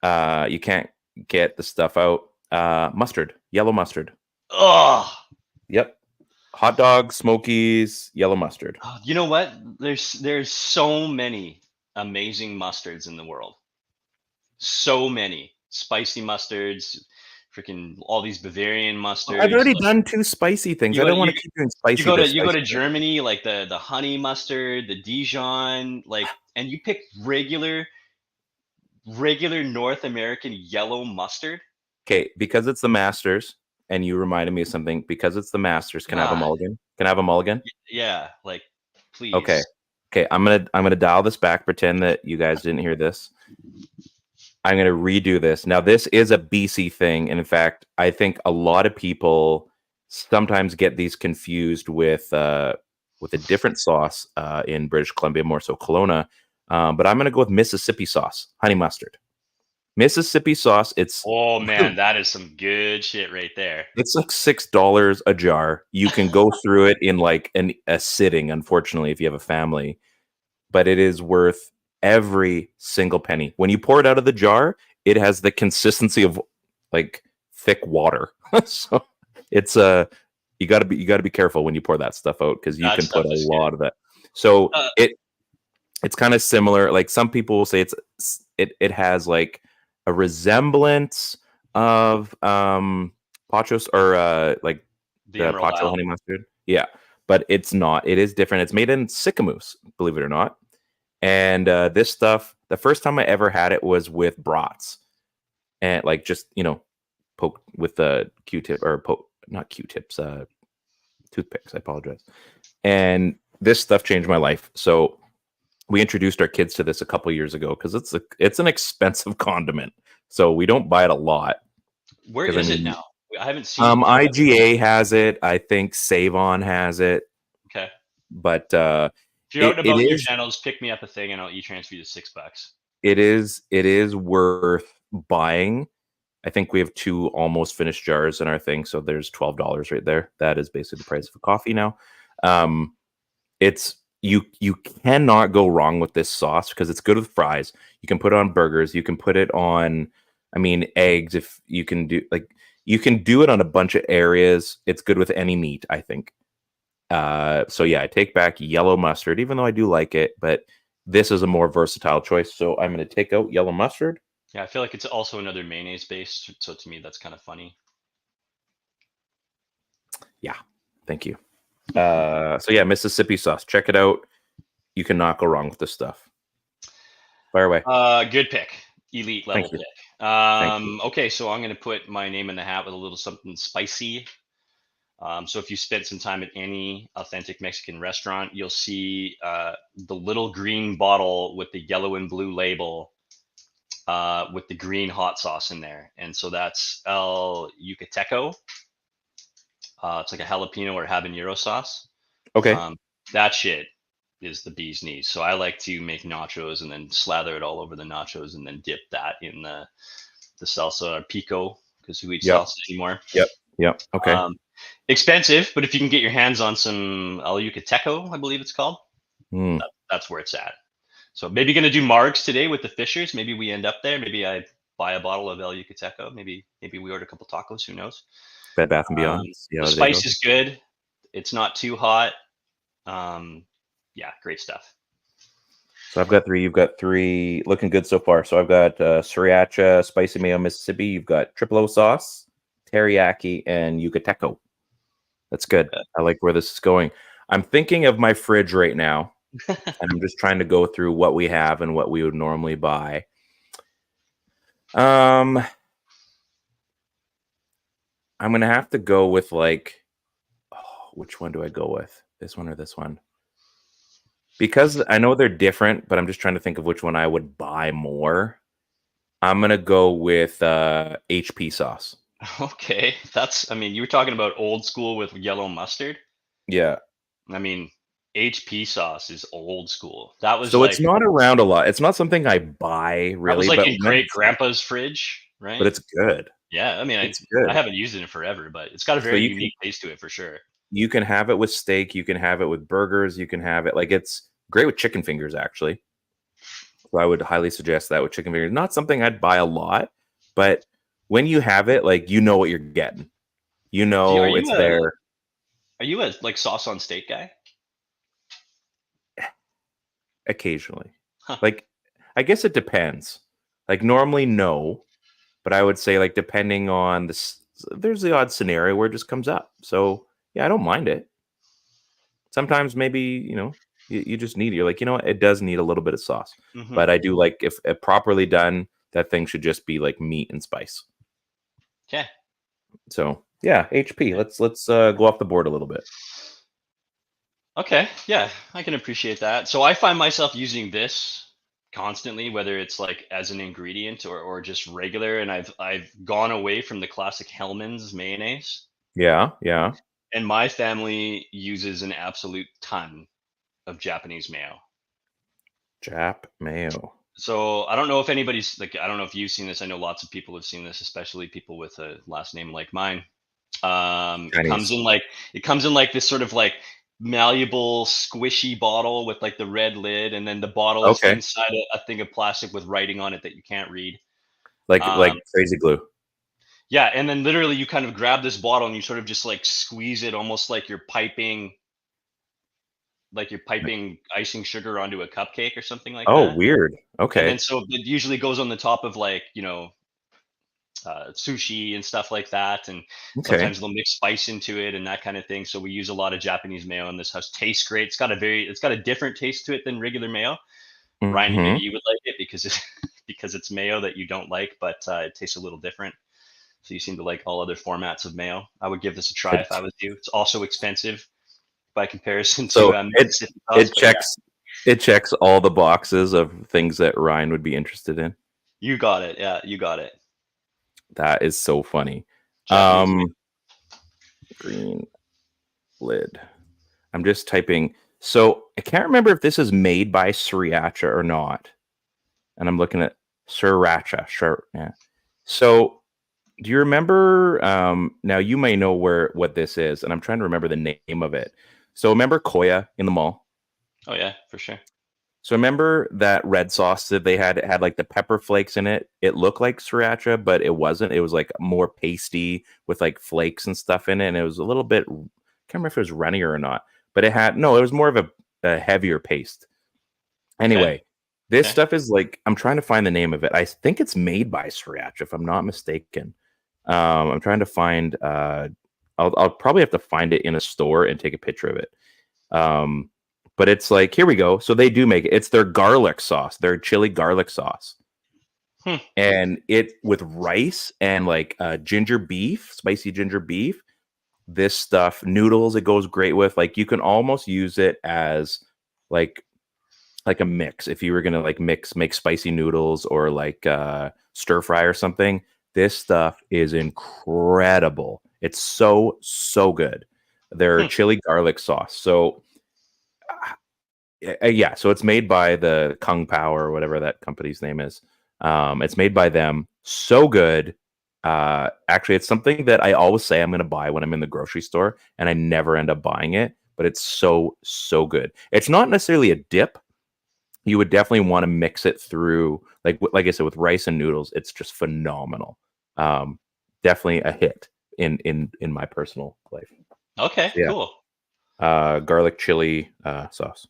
Speaker 1: you can't get the stuff out. Mustard, yellow mustard.
Speaker 5: Oh,
Speaker 1: yep. Hot dogs, Smokies, yellow mustard.
Speaker 5: You know what? There's so many amazing mustards in the world. So many spicy mustards, freaking all these Bavarian mustards.
Speaker 1: I've already done 2 spicy things. I don't want to keep doing spicy.
Speaker 5: You go to Germany, like the honey mustard, the Dijon, like, and you pick regular North American yellow mustard.
Speaker 1: Okay, because it's the Masters, and you reminded me of something. Because it's the Masters, can I have a mulligan? Can I have a mulligan?
Speaker 5: Yeah, like, please.
Speaker 1: Okay. I'm gonna dial this back. Pretend that you guys didn't hear this. I'm going to redo this. Now, this is a BC thing. And in fact, I think a lot of people sometimes get these confused with a different sauce in British Columbia, more so Kelowna. But I'm going to go with Mississippi sauce, honey mustard. Mississippi sauce,
Speaker 5: oh, man, that is some good shit right there.
Speaker 1: It's like $6 a jar. You can go through it in like a sitting, unfortunately, if you have a family. But it is worth every single penny. When you pour it out of the jar, it has the consistency of like thick water. So it's you got to be careful when you pour that stuff out because you can put a lot of it. So it's kind of similar. Like some people will say it has like a resemblance of pachos or like the pacho honey mustard. Yeah, but it's not. It is different. It's made in sycamoose, believe it or not. And this stuff, the first time I ever had it was with brats, and like just poke with the Q-tip or not Q-tips, toothpicks. I apologize. And this stuff changed my life. So we introduced our kids to this a couple years ago because it's an expensive condiment. So we don't buy it a lot.
Speaker 5: Where is it now? I haven't seen it.
Speaker 1: IGA has it. I think Save-On has it.
Speaker 5: Okay.
Speaker 1: But
Speaker 5: if you're out and about your channels, pick me up a thing and I'll e-transfer you $6.
Speaker 1: It is worth buying. I think we have 2 almost finished jars in our thing, so there's $12 right there. That is basically the price of a coffee now. It's you cannot go wrong with this sauce because it's good with fries. You can put it on burgers. You can put it on, eggs. If you can do you can do it on a bunch of areas. It's good with any meat, I think. So yeah, I take back yellow mustard, even though I do like it, but this is a more versatile choice. So I'm going to take out yellow mustard.
Speaker 5: Yeah, I feel like it's also another mayonnaise based. So to me, that's kind of funny.
Speaker 1: Yeah, thank you. So yeah, Mississippi sauce. Check it out. You cannot go wrong with this stuff. Fire away.
Speaker 5: Good pick. Elite level pick. Okay, so I'm going to put my name in the hat with a little something spicy. So if you spent some time at any authentic Mexican restaurant, you'll see the little green bottle with the yellow and blue label with the green hot sauce in there. And so that's El Yucateco. It's like a jalapeno or habanero sauce.
Speaker 1: Okay.
Speaker 5: That shit is the bee's knees. So I like to make nachos and then slather it all over the nachos and then dip that in the salsa or pico, because who eats salsa anymore?
Speaker 1: Yep. Okay.
Speaker 5: Expensive, but if you can get your hands on some El Yucateco, I believe it's called, that's where it's at. So maybe going to do Margs today with the Fishers. Maybe we end up there. Maybe I buy a bottle of El Yucateco. Maybe we order a couple tacos. Who knows?
Speaker 1: Bed Bath and Beyond.
Speaker 5: The spice is good. It's not too hot. Yeah, great stuff.
Speaker 1: So I've got 3. You've got 3. Looking good so far. So I've got sriracha, spicy mayo, Mississippi. You've got triple O sauce, teriyaki, and Yucateco. That's good. I like where this is going. I'm thinking of my fridge right now, and I'm just trying to go through what we have and what we would normally buy. I'm gonna have to go with which one do I go with? This one or this one? Because I know they're different, but I'm just trying to think of which one I would buy more. I'm gonna go with HP sauce.
Speaker 5: Okay, you were talking about old school with yellow mustard.
Speaker 1: Yeah.
Speaker 5: HP sauce is old school. That was
Speaker 1: it's not around a lot. It's not something I buy really.
Speaker 5: That was in great grandpa's fridge, right?
Speaker 1: But it's good.
Speaker 5: Yeah,
Speaker 1: it's good.
Speaker 5: I haven't used it in forever, but it's got a very unique taste to it for sure.
Speaker 1: You can have it with steak. You can have it with burgers. You can have it it's great with chicken fingers actually. So I would highly suggest that with chicken fingers. Not something I'd buy a lot, but when you have it, you know what you're getting. You know it's there.
Speaker 5: Are you a sauce on steak guy?
Speaker 1: Occasionally. Huh. I guess it depends. Normally no, but I would say depending on there's the odd scenario where it just comes up. So yeah, I don't mind it. Sometimes maybe, you just need it. You're it does need a little bit of sauce. Mm-hmm. But I do if properly done, that thing should just be meat and spice.
Speaker 5: Okay.
Speaker 1: So yeah, HP. Let's go off the board a little bit.
Speaker 5: Okay. Yeah, I can appreciate that. So I find myself using this constantly, whether it's as an ingredient or just regular. And I've gone away from the classic Hellmann's mayonnaise.
Speaker 1: Yeah. Yeah.
Speaker 5: And my family uses an absolute ton of Japanese mayo.
Speaker 1: Jap mayo.
Speaker 5: So I don't know if anybody's I don't know if you've seen this. I know lots of people have seen this, especially people with a last name like mine. It comes in this sort of malleable, squishy bottle with the red lid, and then the bottle is inside a thing of plastic with writing on it that you can't read.
Speaker 1: Like crazy glue.
Speaker 5: Yeah, and then literally you kind of grab this bottle and you sort of just squeeze it almost like you're piping icing sugar onto a cupcake or something like that.
Speaker 1: Oh, weird. Okay.
Speaker 5: And then so it usually goes on the top of sushi and stuff like that. And
Speaker 1: Okay.
Speaker 5: sometimes they'll mix spice into it and that kind of thing. So we use a lot of Japanese mayo in this house. Tastes great. It's got a different taste to it than regular mayo. Ryan, maybe
Speaker 1: Mhm.
Speaker 5: you would like it because because it's mayo that you don't like, but it tastes a little different. So you seem to like all other formats of mayo. I would give this a try if I was you. It's also expensive by comparison to
Speaker 1: So
Speaker 5: Mississippi sauce,
Speaker 1: it
Speaker 5: but yeah,
Speaker 1: checks all the boxes of things that Ryan would be interested in.
Speaker 5: you got it. Yeah, you got it.
Speaker 1: That is so funny.
Speaker 5: Japanese mayo.
Speaker 1: Green lid. I'm just typing. So I can't remember if this is made by Sriracha or not. And I'm looking at Sriracha. Sure. Yeah. So do you remember? Now you may know what this is, and I'm trying to remember the name of it. So remember Koya in the mall?
Speaker 5: Oh yeah, for sure.
Speaker 1: So remember that red sauce that they had? It had like the pepper flakes in it. It looked like sriracha, but it wasn't. It was like more pasty with like flakes and stuff in it, and it was a little bit. Can't remember if it was runnier or not, but it was more of a heavier paste. Anyway, this
Speaker 5: Okay.
Speaker 1: stuff is like, I'm trying to find the name of it. I think it's made by Sriracha, if I'm not mistaken. I'm trying to find. I'll probably have to find it in a store and take a picture of it. But it's like, here we go. So they do make it. It's their garlic sauce, their chili garlic sauce, and it with rice and like ginger beef, spicy ginger beef. This stuff, noodles, it goes great with. Like you can almost use it as like a mix if you were gonna like make spicy noodles or like stir fry or something. This stuff is incredible. It's so good. Their chili garlic sauce. So yeah, so it's made by the Kung Pao or whatever that company's name is. It's made by them. So good. Actually, it's something that I always say I'm going to buy when I'm in the grocery store, and I never end up buying it. But it's so good. It's not necessarily a dip. You would definitely want to mix it through, like I said, with rice and noodles. It's just phenomenal. Definitely a hit in my personal life.
Speaker 5: Okay,
Speaker 1: So, yeah.
Speaker 5: cool.
Speaker 1: Garlic chili sauce.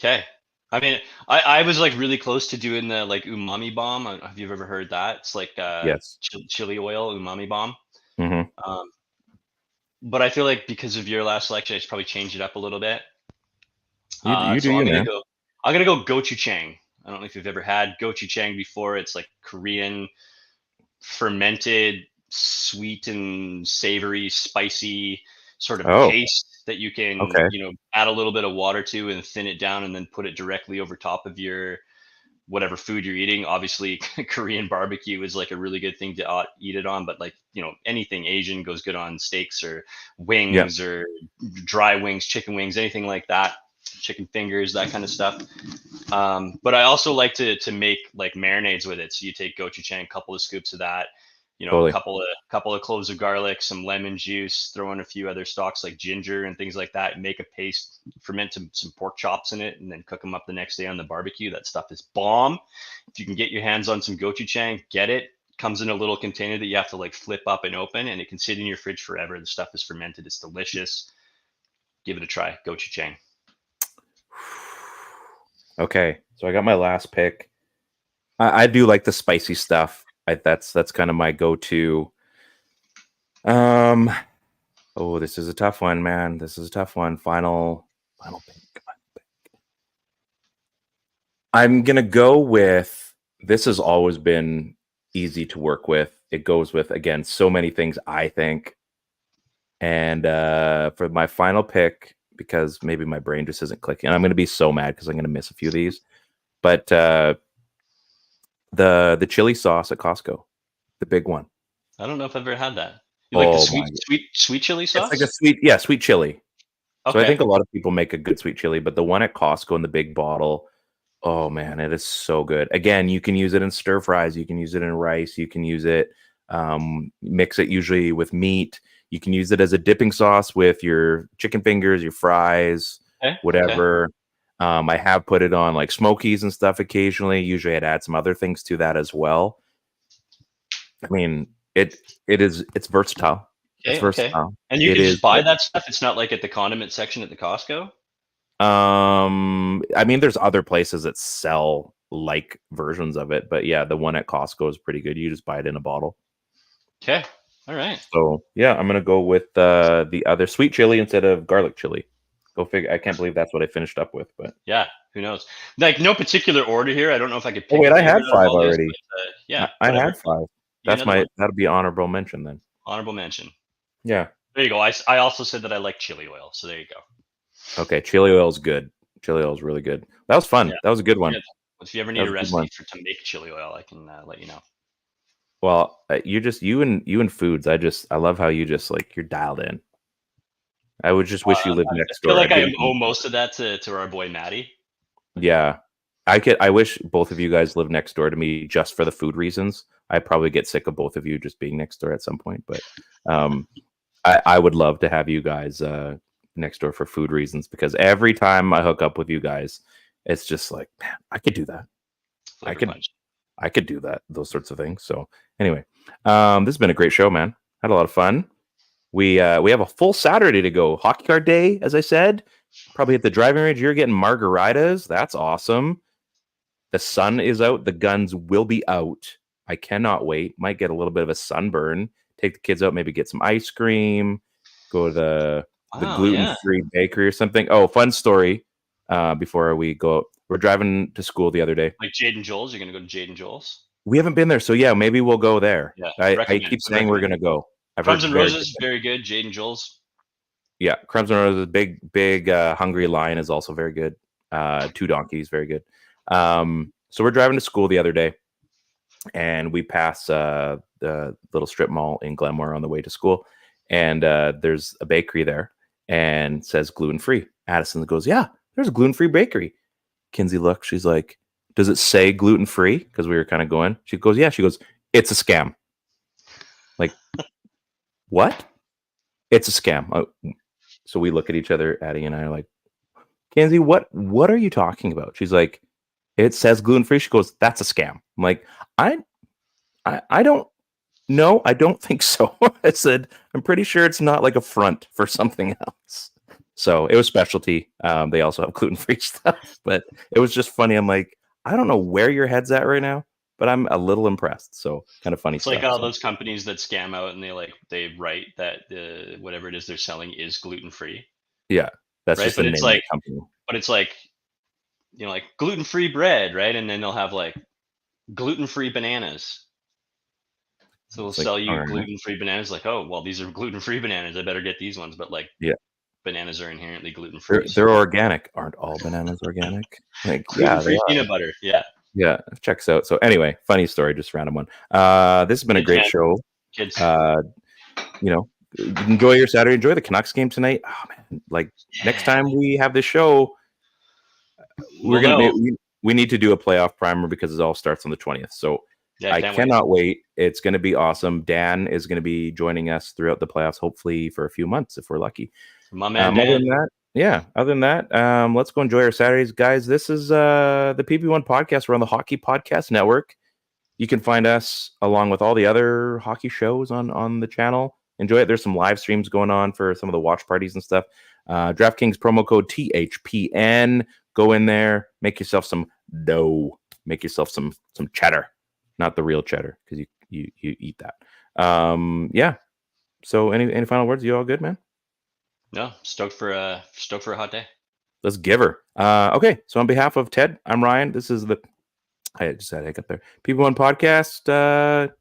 Speaker 5: Okay. I mean, I was like really close to doing the like umami bomb. Have you ever heard that? It's like
Speaker 1: Yes.
Speaker 5: chili oil umami bomb.
Speaker 1: Mm-hmm.
Speaker 5: But I feel like because of your last selection, I should probably change it up a little bit.
Speaker 1: You do
Speaker 5: So
Speaker 1: you,
Speaker 5: I'm gonna
Speaker 1: man.
Speaker 5: go. I'm gonna go gochujang. I don't know if you've ever had gochujang before. It's like Korean fermented, sweet and savory, spicy sort of
Speaker 1: Oh,
Speaker 5: paste that you can,
Speaker 1: okay.
Speaker 5: add a little bit of water to and thin it down and then put it directly over top of your whatever food you're eating. Obviously, Korean barbecue is like a really good thing to eat it on, but like, anything Asian goes good on steaks or
Speaker 1: Yeah,
Speaker 5: wings or dry wings, chicken wings, anything like that, chicken fingers, that kind of stuff. But I also like to make like marinades with it. So you take gochujang, a couple of scoops of that,
Speaker 1: totally.
Speaker 5: a couple of cloves of garlic, some lemon juice, throw in a few other stocks like ginger and things like that. Make a paste, ferment some pork chops in it, and then cook them up the next day on the barbecue. That stuff is bomb. If you can get your hands on some gochujang, get it. Comes in a little container that you have to like flip up and open, and it can sit in your fridge forever. The stuff is fermented. It's delicious. Give it a try. Gochujang.
Speaker 1: Okay, so I got my last pick. I do like the spicy stuff. That's kind of my go-to. Oh, this is a tough one, man. This is a tough one. Final pick. I'm gonna go with. This has always been easy to work with. It goes with, again, so many things, I think. And for my final pick, because maybe my brain just isn't clicking, and I'm gonna be so mad because I'm gonna miss a few of these. But the chili sauce at Costco, the big one.
Speaker 5: I don't know if I've ever had that. You like the
Speaker 1: my
Speaker 5: sweet chili sauce?
Speaker 1: It's like a sweet chili. So I think a lot of people make a good sweet chili, but the one at Costco in the big bottle, oh man, it is so good. Again, you can use it in stir fries, you can use it in rice, you can use it, mix it usually with meat. You can use it as a dipping sauce with your chicken fingers, your fries, whatever. I have put it on like smokies and stuff occasionally. Usually I'd add some other things to that as well. I mean, it's versatile. It's versatile.
Speaker 5: And you can just buy that stuff. It's not like at the condiment section at the Costco.
Speaker 1: I mean, there's other places that sell like versions of it, but yeah, the one at Costco is pretty good. You just buy it in a bottle.
Speaker 5: Okay. All right.
Speaker 1: So yeah, I'm gonna go with the other sweet chili instead of garlic chili. Go figure. I can't believe that's what I finished up with. But
Speaker 5: Yeah. Who knows? Like no particular order here. I don't know if I could
Speaker 1: oh
Speaker 5: pick
Speaker 1: wait,
Speaker 5: a
Speaker 1: I
Speaker 5: favorite
Speaker 1: had
Speaker 5: out of
Speaker 1: 5
Speaker 5: all this,
Speaker 1: already.
Speaker 5: but yeah,
Speaker 1: I
Speaker 5: whatever.
Speaker 1: had 5.
Speaker 5: You
Speaker 1: That's
Speaker 5: another one.
Speaker 1: that'll be honorable mention then.
Speaker 5: Honorable mention.
Speaker 1: Yeah.
Speaker 5: There you go. I also said that I like chili oil, so there you go.
Speaker 1: Okay. Chili oil's good. Chili oil's really good. That was fun.
Speaker 5: Yeah.
Speaker 1: That was a good one.
Speaker 5: Yeah. If you ever
Speaker 1: That
Speaker 5: need
Speaker 1: was
Speaker 5: a
Speaker 1: a good
Speaker 5: recipe
Speaker 1: one.
Speaker 5: to make chili oil, I can let you know.
Speaker 1: Well, you and foods. I love how you just like you're dialed in. I would just wish you lived
Speaker 5: I
Speaker 1: next
Speaker 5: feel
Speaker 1: door.
Speaker 5: like
Speaker 1: I'd
Speaker 5: I
Speaker 1: give you-
Speaker 5: owe most of that to our boy Maddie.
Speaker 1: Yeah. I wish both of you guys lived next door to me just for the food reasons. I'd probably get sick of both of you just being next door at some point, but I would love to have you guys next door for food reasons because every time I hook up with you guys, it's just like, man, I could do that.
Speaker 5: Flavor punch.
Speaker 1: I could do that, those sorts of things. So anyway, this has been a great show, man. Had a lot of fun. We have a full Saturday to go. Hockey card day, as I said. Probably at the driving range. You're getting margaritas. That's awesome. The sun is out. The guns will be out. I cannot wait. Might get a little bit of a sunburn. Take the kids out. Maybe get some ice cream. Go to the gluten-free bakery or something. Oh, fun story. Before we go, we're driving to school the other day.
Speaker 5: Like Jade and Joel's. You're gonna go to Jade and Joel's.
Speaker 1: We haven't been there, so yeah, maybe we'll go there.
Speaker 5: Yeah,
Speaker 1: I keep saying we're gonna go. I've
Speaker 5: Crumbs
Speaker 1: heard
Speaker 5: and Roses, very good. Jade and Joel's.
Speaker 1: Yeah, Crumbs and Roses, big Hungry Lion is also very good. Two Donkeys, very good. So we're driving to school the other day, and we pass the little strip mall in Glenmore on the way to school, and there's a bakery there, and it says gluten free. Addison goes, "Yeah, there's a gluten free bakery." Kinsey looks, she's like, "Does it say gluten free?" Because we were kind of going. She goes, "Yeah." She goes, "It's a scam." Like, what? It's a scam. So we look at each other, Addie and I are like, Kenzie, what are you talking about? She's like, it says gluten free. She goes, that's a scam. I'm like, I don't know. I don't think so. I said, I'm pretty sure it's not like a front for something else. So it was specialty. They also have gluten free stuff, but it was just funny. I'm like, I don't know where your head's at right now, but I'm a little impressed. So kind of funny
Speaker 5: It's
Speaker 1: stuff.
Speaker 5: like all those companies that scam out and they write that whatever it is they're selling is gluten free.
Speaker 1: Yeah, that's
Speaker 5: right?
Speaker 1: just the name of the company.
Speaker 5: But it's like, you know, like gluten free bread, right? And then they'll have like gluten free bananas. So they'll sell you gluten free bananas. Like, oh, well, these are gluten free bananas. I better get these ones. But like,
Speaker 1: yeah,
Speaker 5: bananas are inherently gluten free.
Speaker 1: They're organic. Aren't all bananas organic? Like,
Speaker 5: gluten free peanut butter. Yeah.
Speaker 1: Yeah, checks out. So anyway, funny story, just random one. This has been a great show.
Speaker 5: Kids.
Speaker 1: You know, enjoy your Saturday. Enjoy the Canucks game tonight. Oh man, like next time we have this show, we need to do a playoff primer because it all starts on the 20th. So I cannot wait. It's going to be awesome. Dan is going to be joining us throughout the playoffs, hopefully for a few months if we're lucky.
Speaker 5: My man,
Speaker 1: other than that, let's go enjoy our Saturdays, guys. This is the PP1 podcast. We're on the Hockey Podcast Network. You can find us along with all the other hockey shows on the channel. Enjoy it. There's some live streams going on for some of the watch parties and stuff. DraftKings promo code THPN. Go in there, make yourself some dough, make yourself some cheddar, not the real cheddar because you eat that. Yeah. So any final words? You all good, man?
Speaker 5: No, stoked for a hot day.
Speaker 1: Let's give her. Okay, so on behalf of Ted, I'm Ryan. This is I just had a hiccup there. PP1 podcast.